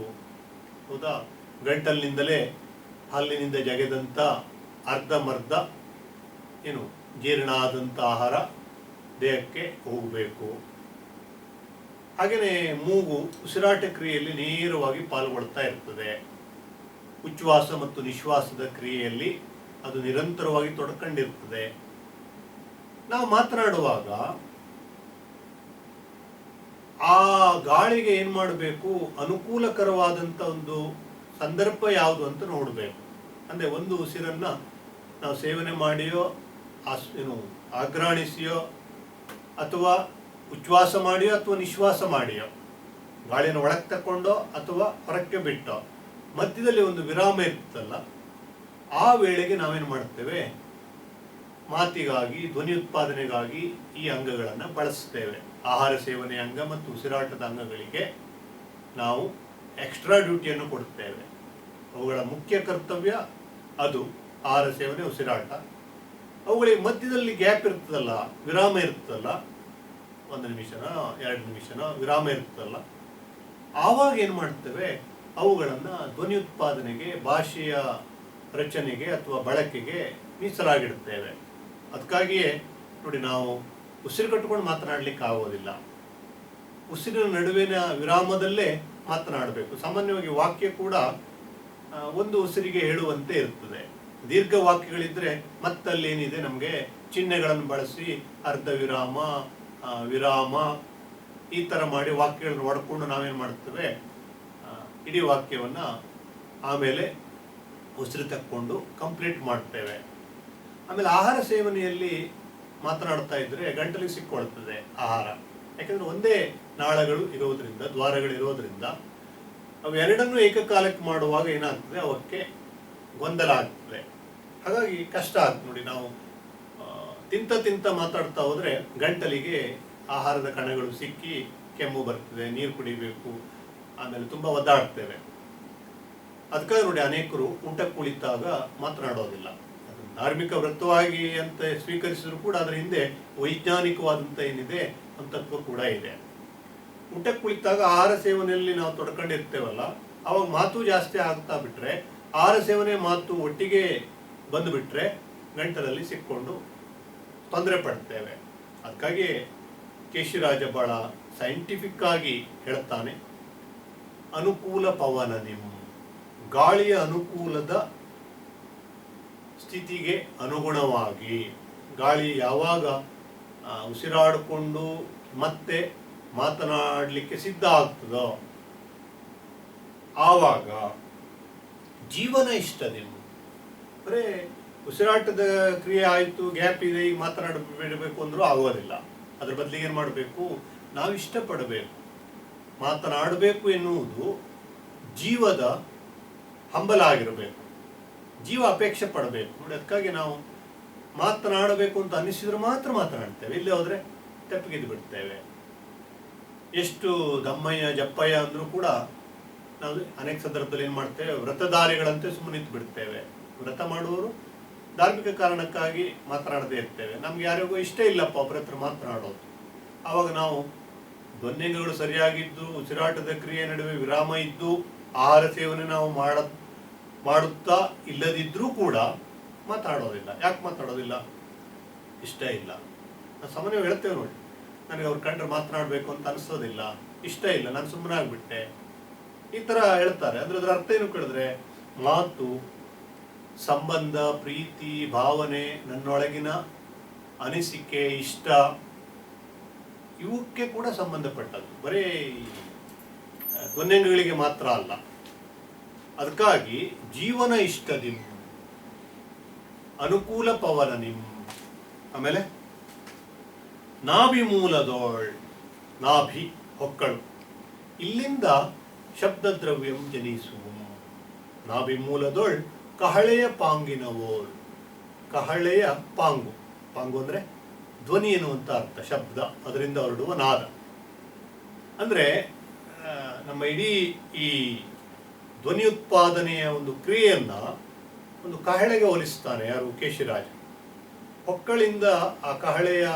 ಹೌದಾ? ಗಂಟಲಿನಿಂದಲೇ ಹಲ್ಲಿನಿಂದ ಜಗೆದಂಥ ಅರ್ಧಮರ್ಧ ಜೀರ್ಣ ಆದಂಥ ಆಹಾರ ದೇಹಕ್ಕೆ ಹೋಗಬೇಕು. ಹಾಗೆಯೇ ಮೂಗು ಉಸಿರಾಟ ಕ್ರಿಯೆಯಲ್ಲಿ ನೇರವಾಗಿ ಪಾಲ್ಗೊಳ್ತಾ ಇರ್ತದೆ. ಉಚ್ಛ್ವಾಸ ಮತ್ತು ನಿಶ್ವಾಸದ ಕ್ರಿಯೆಯಲ್ಲಿ ಅದು ನಿರಂತರವಾಗಿ ತೊಡ್ಕೊಂಡಿರ್ತದೆ. ನಾವು ಮಾತನಾಡುವಾಗ ಆ ಗಾಳಿಗೆ ಏನು ಮಾಡಬೇಕು, ಅನುಕೂಲಕರವಾದಂಥ ಒಂದು ಸಂದರ್ಭ ಯಾವುದು ಅಂತ ನೋಡಬೇಕು. ಅಂದರೆ ಒಂದು ಉಸಿರನ್ನು ನಾವು ಸೇವನೆ ಮಾಡಿಯೋ ಆಘ್ರಾಣಿಸಿಯೋ ಅಥವಾ ಉಚ್ಛ್ವಾಸ ಮಾಡಿಯೋ ಅಥವಾ ನಿಶ್ವಾಸ ಮಾಡಿಯೋ, ಗಾಳಿಯನ್ನು ಒಳಗೆ ತಗೊಂಡೋ ಅಥವಾ ಹೊರಕ್ಕೆ ಬಿಟ್ಟೋ, ಮಧ್ಯದಲ್ಲಿ ಒಂದು ವಿರಾಮ ಇರ್ತಲ್ಲ, ಆ ವೇಳೆಗೆ ನಾವೇನು ಮಾಡ್ತೇವೆ, ಮಾತಿಗಾಗಿ, ಧ್ವನಿ ಉತ್ಪಾದನೆಗಾಗಿ ಈ ಅಂಗಗಳನ್ನು ಬಳಸ್ತೇವೆ. ಆಹಾರ ಸೇವನೆಯ ಅಂಗ ಮತ್ತು ಉಸಿರಾಟದ ಅಂಗಗಳಿಗೆ ನಾವು ಎಕ್ಸ್ಟ್ರಾ ಡ್ಯೂಟಿಯನ್ನು ಕೊಡ್ತೇವೆ. ಅವುಗಳ ಮುಖ್ಯ ಕರ್ತವ್ಯ ಅದು ಆಹಾರ ಸೇವನೆ, ಉಸಿರಾಟ. ಅವುಗಳಿಗೆ ಮಧ್ಯದಲ್ಲಿ ಗ್ಯಾಪ್ ಇರ್ತದಲ್ಲ, ವಿರಾಮ ಇರ್ತದಲ್ಲ, 1 ನಿಮಿಷನೋ 2 ನಿಮಿಷನೋ ವಿರಾಮ ಇರ್ತದಲ್ಲ, ಆವಾಗ ಏನು ಮಾಡ್ತೇವೆ, ಅವುಗಳನ್ನು ಧ್ವನಿ ಉತ್ಪಾದನೆಗೆ, ಭಾಷೆಯ ರಚನೆಗೆ ಅಥವಾ ಬಳಕೆಗೆ ಮೀಸಲಾಗಿಡ್ತೇವೆ. ಅದಕ್ಕಾಗಿಯೇ ನೋಡಿ, ನಾವು ಉಸಿರು ಕಟ್ಟಿಕೊಂಡು ಮಾತನಾಡಲಿಕ್ಕೆ ಆಗೋದಿಲ್ಲ. ಉಸಿರಿನ ನಡುವಿನ ವಿರಾಮದಲ್ಲೇ ಮಾತನಾಡಬೇಕು. ಸಾಮಾನ್ಯವಾಗಿ ವಾಕ್ಯ ಕೂಡ ಒಂದು ಉಸಿರಿಗೆ ಹೇಳುವಂತೆ ಇರ್ತದೆ. ದೀರ್ಘ ವಾಕ್ಯಗಳಿದ್ರೆ ಮತ್ತಲ್ಲೇನಿದೆ, ನಮಗೆ ಚಿಹ್ನೆಗಳನ್ನು ಬಳಸಿ ಅರ್ಧ ವಿರಾಮ, ವಿರಾಮ, ಈ ಥರ ಮಾಡಿ ವಾಕ್ಯಗಳನ್ನು ಹೊಡ್ಕೊಂಡು ನಾವೇನು ಮಾಡ್ತೇವೆ, ಇಡೀ ವಾಕ್ಯವನ್ನು ಆಮೇಲೆ ಉಸಿರು ತಕ್ಕೊಂಡು ಕಂಪ್ಲೀಟ್ ಮಾಡ್ತೇವೆ. ಆಮೇಲೆ ಆಹಾರ ಸೇವನೆಯಲ್ಲಿ ಮಾತನಾಡ್ತಾ ಇದ್ದರೆ ಗಂಟಲಿಗೆ ಸಿಕ್ಕೊಳ್ತದೆ ಆಹಾರ. ಯಾಕೆಂದರೆ ಒಂದೇ ನಾಳಗಳು ಇರೋದ್ರಿಂದ, ದ್ವಾರಗಳಿರೋದ್ರಿಂದ ಅವೆರಡನ್ನೂ ಏಕಕಾಲಕ್ಕೆ ಮಾಡುವಾಗ ಏನಾಗ್ತದೆ, ಅವಕ್ಕೆ ಗೊಂದಲ ಆಗ್ತದೆ. ಹಾಗಾಗಿ ಕಷ್ಟ ಆಗ್ತದೆ ನೋಡಿ. ನಾವು ತಿಂತ ಮಾತಾಡ್ತಾ ಹೋದರೆ ಗಂಟಲಿಗೆ ಆಹಾರದ ಕಣಗಳು ಸಿಕ್ಕಿ ಕೆಮ್ಮು ಬರ್ತದೆ, ನೀರು ಕುಡಿಬೇಕು, ಆಮೇಲೆ ತುಂಬ ಒದ್ದಾಡ್ತೇವೆ. ಅದಕ್ಕಾಗಿ ನೋಡಿ ಅನೇಕರು ಊಟ ಕುಳಿತಾಗ ಮಾತನಾಡೋದಿಲ್ಲ. ಅದು ಧಾರ್ಮಿಕ ವ್ರತವಾಗಿ ಅಂತ ಸ್ವೀಕರಿಸಿದ್ರು ಕೂಡ ಅದರ ಹಿಂದೆ ವೈಜ್ಞಾನಿಕವಾದಂಥ ಏನಿದೆ ತತ್ವ ಕೂಡ ಇದೆ. ಊಟ ಕುಳಿತಾಗ ಆಹಾರ ಸೇವನೆಯಲ್ಲಿ ನಾವು ತೊಡ್ಕೊಂಡಿರ್ತೇವಲ್ಲ, ಅವಾಗ ಮಾತು ಜಾಸ್ತಿ ಆಗ್ತಾ ಬಿಟ್ರೆ, ಆಹಾರ ಸೇವನೆ ಮಾತು ಒಟ್ಟಿಗೆ ಬಂದುಬಿಟ್ರೆ ಗಂಟಲಲ್ಲಿ ಸಿಕ್ಕೊಂಡು ತೊಂದರೆ ಪಡ್ತೇವೆ. ಅದಕ್ಕಾಗಿ ಕೇಶಿರಾಜ ಬಹಳ ಸೈಂಟಿಫಿಕ್ ಆಗಿ ಹೇಳ್ತಾನೆ, ಅನುಕೂಲ ಪವನ ನಿಮ್, ಗಾಳಿಯ ಅನುಕೂಲದ ಸ್ಥಿತಿಗೆ ಅನುಗುಣವಾಗಿ ಗಾಳಿ ಯಾವಾಗ ಉಸಿರಾಡಿಕೊಂಡು ಮತ್ತೆ ಮಾತನಾಡಲಿಕ್ಕೆ ಸಿದ್ಧ ಆಗ್ತದೋ ಆವಾಗ ಜೀವನ ಇಷ್ಟ ನಿಮ್ಮ. ಬರೇ ಉಸಿರಾಟದ ಕ್ರಿಯೆ ಆಯಿತು, ಗ್ಯಾಪ್ ಇದೆ, ಈಗ ಮಾತನಾಡಬೇಕು ಅಂದರೂ ಆಗೋದಿಲ್ಲ. ಅದ್ರ ಬದಲಿಗೆ ಏನು ಮಾಡಬೇಕು, ನಾವು ಇಷ್ಟಪಡಬೇಕು. ಮಾತನಾಡಬೇಕು ಎನ್ನುವುದು ಜೀವದ ಹಂಬಲ ಆಗಿರಬೇಕು, ಜೀವ ಅಪೇಕ್ಷೆ ಪಡಬೇಕು ನೋಡಿ. ಅದಕ್ಕಾಗಿ ನಾವು ಮಾತನಾಡಬೇಕು ಅಂತ ಅನ್ನಿಸಿದ್ರೆ ಮಾತ್ರ ಮಾತನಾಡ್ತೇವೆ, ಇಲ್ಲಿ ಹೋದರೆ ತೆಪ್ಪಗಿದ್ದು ಬಿಡ್ತೇವೆ. ಎಷ್ಟು ದಮ್ಮಯ್ಯ ಜಪ್ಪಯ್ಯ ಅಂದರೂ ಕೂಡ ನಾವು ಅನೇಕ ಸಂದರ್ಭದಲ್ಲಿ ಏನು ಮಾಡ್ತೇವೆ, ವ್ರತಧಾರಿಗಳಂತೆ ಸುಮ್ಮನೆ ನಿಂತು ಬಿಡ್ತೇವೆ. ವ್ರತ ಮಾಡುವವರು ಧಾರ್ಮಿಕ ಕಾರಣಕ್ಕಾಗಿ ಮಾತನಾಡದೇ ಇರ್ತೇವೆ. ನಮ್ಗೆ ಯಾರಿಗೂ ಇಷ್ಟ ಇಲ್ಲಪ್ಪ ಒಬ್ಬರ ಹತ್ರ ಮಾತನಾಡೋದು. ಆವಾಗ ನಾವು ಧ್ವನ್ಯಗಳು ಸರಿಯಾಗಿದ್ದು, ಉಸಿರಾಟದ ಕ್ರಿಯೆ ನಡುವೆ ವಿರಾಮ ಇದ್ದು, ಆಹಾರ ಸೇವನೆ ನಾವು ಮಾಡುತ್ತಾ ಇಲ್ಲದಿದ್ರೂ ಕೂಡ ಮಾತಾಡೋದಿಲ್ಲ. ಯಾಕೆ ಮಾತಾಡೋದಿಲ್ಲ? ಇಷ್ಟ ಇಲ್ಲ. ನಾವು ಸಾಮಾನ್ಯವಾಗಿ ಹೇಳ್ತೇವೆ ನೋಡಿ, ನನಗೆ ಅವ್ರು ಕಂಡ್ರೆ ಮಾತನಾಡಬೇಕು ಅಂತ ಅನಿಸೋದಿಲ್ಲ, ಇಷ್ಟ ಇಲ್ಲ, ನಾನು ಸುಮ್ಮನೆ ಆಗ್ಬಿಟ್ಟೆ, ಈ ಥರ ಹೇಳ್ತಾರೆ. ಅಂದ್ರೆ ಅದರ ಅರ್ಥ ಏನು ಕೇಳಿದ್ರೆ, ಮಾತು, ಸಂಬಂಧ, ಪ್ರೀತಿ, ಭಾವನೆ, ನನ್ನೊಳಗಿನ ಅನಿಸಿಕೆ, ಇಷ್ಟ, ಇವಕ್ಕೆ ಕೂಡ ಸಂಬಂಧಪಟ್ಟದ್ದು, ಬರೀ ಧ್ವನ್ಯಗಳಿಗೆ ಮಾತ್ರ ಅಲ್ಲ. ಅದಕ್ಕಾಗಿ ಜೀವನ ಇಷ್ಟದಿಂ, ಅನುಕೂಲ ಪವನ ನಿಂ. ಆಮೇಲೆ ನಾಭಿ ಮೂಲದೋಳ್, ನಾಭಿ ಹೊಕ್ಕಳು, ಇಲ್ಲಿಂದ ಶಬ್ದ ದ್ರವ್ಯಂ ಜನಿಸುವ. ನಾಭಿ ಮೂಲದೋಳ್ ಕಹಳೆಯ ಪಾಂಗಿನವೋಳ್, ಕಹಳೆಯ ಪಾಂಗು, ಪಾಂಗು ಅಂದ್ರೆ ಧ್ವನಿ ಎನ್ನುವಂತ ಅರ್ಥ, ಶಬ್ದ, ಅದರಿಂದ ಹೊರಡುವ ನಾದ. ಅಂದ್ರೆ ನಮ್ಮ ಇಡೀ ಈ ಧ್ವನಿ ಉತ್ಪಾದನೆಯ ಒಂದು ಕ್ರಿಯೆಯನ್ನ ಒಂದು ಕಹಳೆಗೆ ಹೋಲಿಸ್ತಾನೆ ಯಾರು, ಕೇಶಿರಾಜ. ಹೊಕ್ಕಳಿಂದ ಆ ಕಹಳೆಯ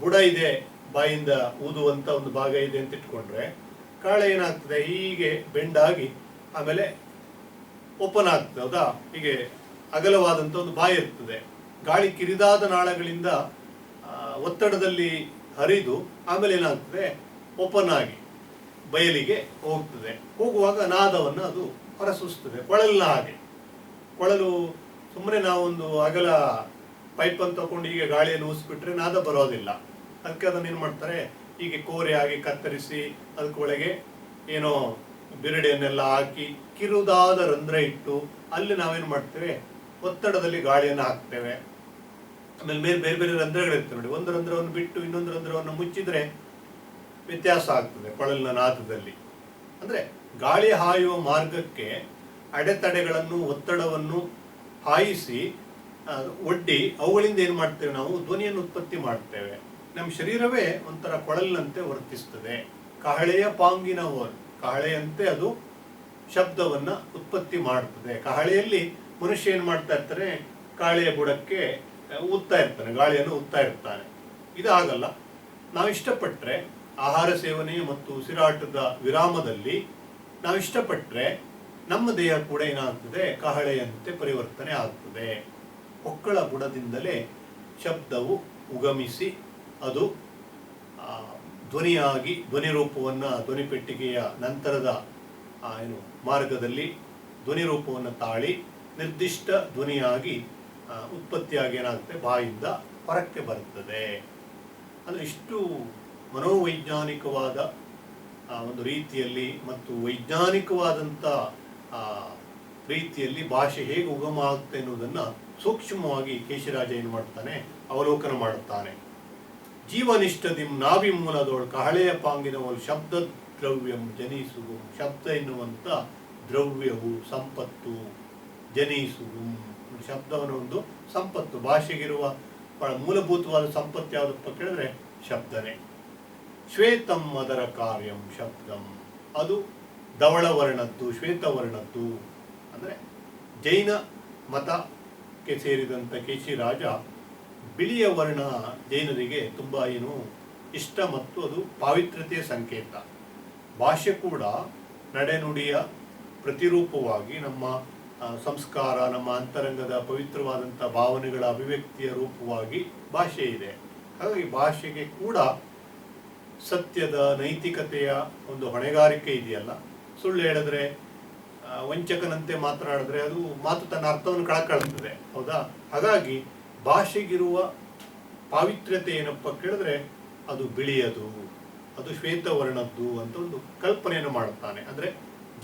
ಬುಡ ಇದೆ, ಬಾಯಿಂದ ಊದುವಂತ ಒಂದು ಭಾಗ ಇದೆ ಅಂತ ಇಟ್ಕೊಂಡ್ರೆ, ಕಹಳೆ ಏನಾಗ್ತದೆ, ಹೀಗೆ ಬೆಂಡಾಗಿ ಆಮೇಲೆ ಓಪನ್ ಆಗ್ತದೆ, ಹೌದಾ? ಹೀಗೆ ಅಗಲವಾದಂಥ ಒಂದು ಬಾಯಿ ಇರ್ತದೆ. ಗಾಳಿ ಕಿರಿದಾದ ನಾಳಗಳಿಂದ ಒತ್ತಡದಲ್ಲಿ ಹರಿದು ಆಮೇಲೆ ಏನಾಗ್ತದೆ, ಓಪನ್ ಆಗಿ ಬಯಲಿಗೆ ಹೋಗ್ತದೆ. ಹೋಗುವಾಗ ನಾದವನ್ನು ಅದು ಹೊರಸೂಸ್ತದೆ, ಕೊಳಲಿನ ಹಾಗೆ. ಕೊಳಲು ಸುಮ್ಮನೆ ನಾವೊಂದು ಅಗಲ ಪೈಪನ್ನು ತಗೊಂಡು ಹೀಗೆ ಗಾಳಿಯಲ್ಲಿ ಊಸಿಬಿಟ್ರೆ ನಾದ ಬರೋದಿಲ್ಲ. ಅದಕ್ಕೆ ಅದನ್ನು ಏನು ಮಾಡ್ತಾರೆ, ಹೀಗೆ ಕೋರೆ ಆಗಿ ಕತ್ತರಿಸಿ ಅದಕ್ಕೊಳಗೆ ಏನೋ ಬಿರಡೆಯನ್ನೆಲ್ಲ ಹಾಕಿ ಕಿರುದಾದ ರಂಧ್ರ ಇಟ್ಟು ಅಲ್ಲಿ ನಾವೇನು ಮಾಡ್ತೇವೆ, ಒತ್ತಡದಲ್ಲಿ ಗಾಳಿಯನ್ನು ಹಾಕ್ತೇವೆ. ಆಮೇಲೆ ಬೇರೆ ಬೇರೆ ರಂಧ್ರಗಳಿರ್ತವೆ ನೋಡಿ, ಒಂದು ರಂಧ್ರವನ್ನು ಬಿಟ್ಟು ಇನ್ನೊಂದು ರಂಧ್ರವನ್ನು ಮುಚ್ಚಿದ್ರೆ ವ್ಯತ್ಯಾಸ ಆಗ್ತದೆ ಕೊಳಲಿನ ನಾದದಲ್ಲಿ. ಅಂದರೆ ಗಾಳಿ ಹಾಯುವ ಮಾರ್ಗಕ್ಕೆ ಅಡೆತಡೆಗಳನ್ನು, ಒತ್ತಡವನ್ನು ಹಾಯಿಸಿ ಒಡ್ಡಿ ಅವುಗಳಿಂದ ಏನು ಮಾಡ್ತೇವೆ, ನಾವು ಧ್ವನಿಯನ್ನು ಉತ್ಪತ್ತಿ ಮಾಡ್ತೇವೆ. ನಮ್ಮ ಶರೀರವೇ ಒಂಥರ ಕೊಳಲಿನಂತೆ ವರ್ತಿಸ್ತದೆ. ಕಹಳೆಯ ಪಾಂಗಿನ ಕಹಳೆಯಂತೆ ಅದು ಶಬ್ದವನ್ನ ಉತ್ಪತ್ತಿ ಮಾಡ್ತದೆ. ಕಹಳೆಯಲ್ಲಿ ಮನುಷ್ಯ ಏನು ಮಾಡ್ತಾ ಇರ್ತಾನೆ, ಕಾಳೆಯ ಬುಡಕ್ಕೆ ಊದ್ತಾ ಇರ್ತಾನೆ, ಗಾಳಿಯನ್ನು ಊದ್ತಾ ಇರ್ತಾನೆ. ಇದಾಗಲ್ಲ. ನಾವು ಇಷ್ಟಪಟ್ಟರೆ ಆಹಾರ ಸೇವನೆ ಮತ್ತು ಉಸಿರಾಟದ ವಿರಾಮದಲ್ಲಿ ನಾವು ಇಷ್ಟಪಟ್ಟರೆ ನಮ್ಮ ದೇಹ ಕೂಡ ಏನಾಗ್ತದೆ, ಕಹಳೆಯಂತೆ ಪರಿವರ್ತನೆ ಆಗ್ತದೆ. ಹೊಕ್ಕಳ ಬುಡದಿಂದಲೇ ಶಬ್ದವು ಉಗಮಿಸಿ ಅದು ಧ್ವನಿಯಾಗಿ ಧ್ವನಿ ರೂಪವನ್ನು, ಧ್ವನಿ ಪೆಟ್ಟಿಗೆಯ ನಂತರದ ಏನು ಮಾರ್ಗದಲ್ಲಿ ಧ್ವನಿ ರೂಪವನ್ನು ತಾಳಿ ನಿರ್ದಿಷ್ಟ ಧ್ವನಿಯಾಗಿ ಉತ್ಪತ್ತಿಯಾಗಿ ಏನಾಗುತ್ತೆ, ಬಾಯಿಂದ ಹೊರಕ್ಕೆ ಬರುತ್ತದೆ. ಅಂದರೆ ಇಷ್ಟು ಮನೋವೈಜ್ಞಾನಿಕವಾದ ಒಂದು ರೀತಿಯಲ್ಲಿ ಮತ್ತು ವೈಜ್ಞಾನಿಕವಾದಂಥ ರೀತಿಯಲ್ಲಿ ಭಾಷೆ ಹೇಗೆ ಉಗಮ ಆಗುತ್ತೆ ಎನ್ನುವುದನ್ನು ಸೂಕ್ಷ್ಮವಾಗಿ ಕೇಶಿರಾಜ ಏನು ಮಾಡ್ತಾನೆ, ಅವಲೋಕನ ಮಾಡುತ್ತಾನೆ. ಜೀವನಿಷ್ಠದಿಂ ನಾಭಿ ಮೂಲದೊಳು ಕಹಳೆಯ ಪಾಂಗಿನವಳು ಶಬ್ದ ದ್ರವ್ಯಂ ಜನಿಸುವು. ಶಬ್ದ ಎನ್ನುವಂಥ ದ್ರವ್ಯವು ಸಂಪತ್ತು, ಜನಿಸುವು ಶಬ್ದವನ್ನು ಒಂದು ಸಂಪತ್ತು. ಭಾಷೆಗಿರುವ ಬಹಳ ಮೂಲಭೂತವಾದ ಸಂಪತ್ತು ಯಾವುದಪ್ಪ ಕೇಳಿದ್ರೆ ಶಬ್ದನೇ. ಶ್ವೇತಂ ಅದರ ಕಾರ್ಯಂ ಶಬ್ದಂ, ಅದು ಧವಳವರ್ಣದ್ದು ಶ್ವೇತವರ್ಣದ್ದು. ಅಂದರೆ ಜೈನ ಮತಕ್ಕೆ ಸೇರಿದಂಥ ಕೇಶಿರಾಜ ಬಿಳಿಯ ವರ್ಣ ಜೈನರಿಗೆ ತುಂಬ ಇಷ್ಟ ಮತ್ತು ಅದು ಪಾವಿತ್ರ್ಯತೆಯ ಸಂಕೇತ. ಭಾಷೆ ಕೂಡ ನಡೆನುಡಿಯ ಪ್ರತಿರೂಪವಾಗಿ ನಮ್ಮ ಸಂಸ್ಕಾರ, ನಮ್ಮ ಅಂತರಂಗದ ಪವಿತ್ರವಾದಂಥ ಭಾವನೆಗಳ ಅಭಿವ್ಯಕ್ತಿಯ ರೂಪವಾಗಿ ಭಾಷೆ ಇದೆ. ಹಾಗಾಗಿ ಭಾಷೆಗೆ ಕೂಡ ಸತ್ಯದ, ನೈತಿಕತೆಯ ಒಂದು ಹೊಣೆಗಾರಿಕೆ ಇದೆಯಲ್ಲ. ಸುಳ್ಳು ಹೇಳಿದ್ರೆ, ವಂಚಕನಂತೆ ಮಾತನಾಡಿದ್ರೆ ಅದು ಮಾತು ತನ್ನ ಅರ್ಥವನ್ನು ಕಳಕಳ್ತದೆ, ಹೌದಾ? ಹಾಗಾಗಿ ಭಾಷೆಗಿರುವ ಪಾವಿತ್ರ್ಯತೆ ಏನಪ್ಪ ಕೇಳಿದ್ರೆ ಅದು ಬಿಳಿಯದು, ಅದು ಶ್ವೇತವರ್ಣದ್ದು ಅಂತ ಒಂದು ಕಲ್ಪನೆಯನ್ನು ಮಾಡುತ್ತಾನೆ. ಅಂದರೆ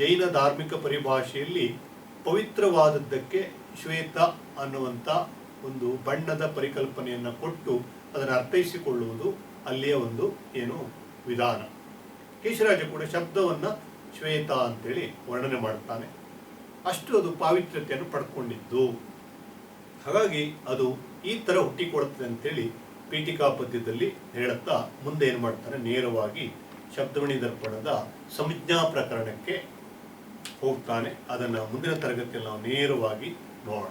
ಜೈನ ಧಾರ್ಮಿಕ ಪರಿಭಾಷೆಯಲ್ಲಿ ಪವಿತ್ರವಾದದ್ದಕ್ಕೆ ಶ್ವೇತ ಅನ್ನುವಂಥ ಒಂದು ಬಣ್ಣದ ಪರಿಕಲ್ಪನೆಯನ್ನು ಕೊಟ್ಟು ಅದನ್ನು ಅರ್ಥೈಸಿಕೊಳ್ಳುವುದು ಅಲ್ಲಿಯ ಒಂದು ವಿಧಾನ. ಕೇಶಿರಾಜ ಕೂಡ ಶಬ್ದವನ್ನು ಶ್ವೇತ ಅಂತೇಳಿ ವರ್ಣನೆ ಮಾಡುತ್ತಾನೆ. ಅಷ್ಟು ಅದು ಪಾವಿತ್ರ್ಯತೆಯನ್ನು ಪಡ್ಕೊಂಡಿದ್ದು. ಹಾಗಾಗಿ ಅದು ಈ ಥರ ಹುಟ್ಟಿಕೊಡುತ್ತದೆ ಅಂತೇಳಿ ಪೀಠಿಕಾ ಪದ್ಯದಲ್ಲಿ ಹೇಳುತ್ತಾ ಮುಂದೆ ಏನು ಮಾಡ್ತಾನೆ, ನೇರವಾಗಿ ಶಬ್ದಮಣಿ ದರ್ಪಣದ ಸಂಜ್ಞಾ ಪ್ರಕರಣಕ್ಕೆ ಹೋಗ್ತಾನೆ. ಅದನ್ನು ಮುಂದಿನ ತರಗತಿಯಲ್ಲಿ ನಾವು ನೇರವಾಗಿ ನೋಡೋಣ.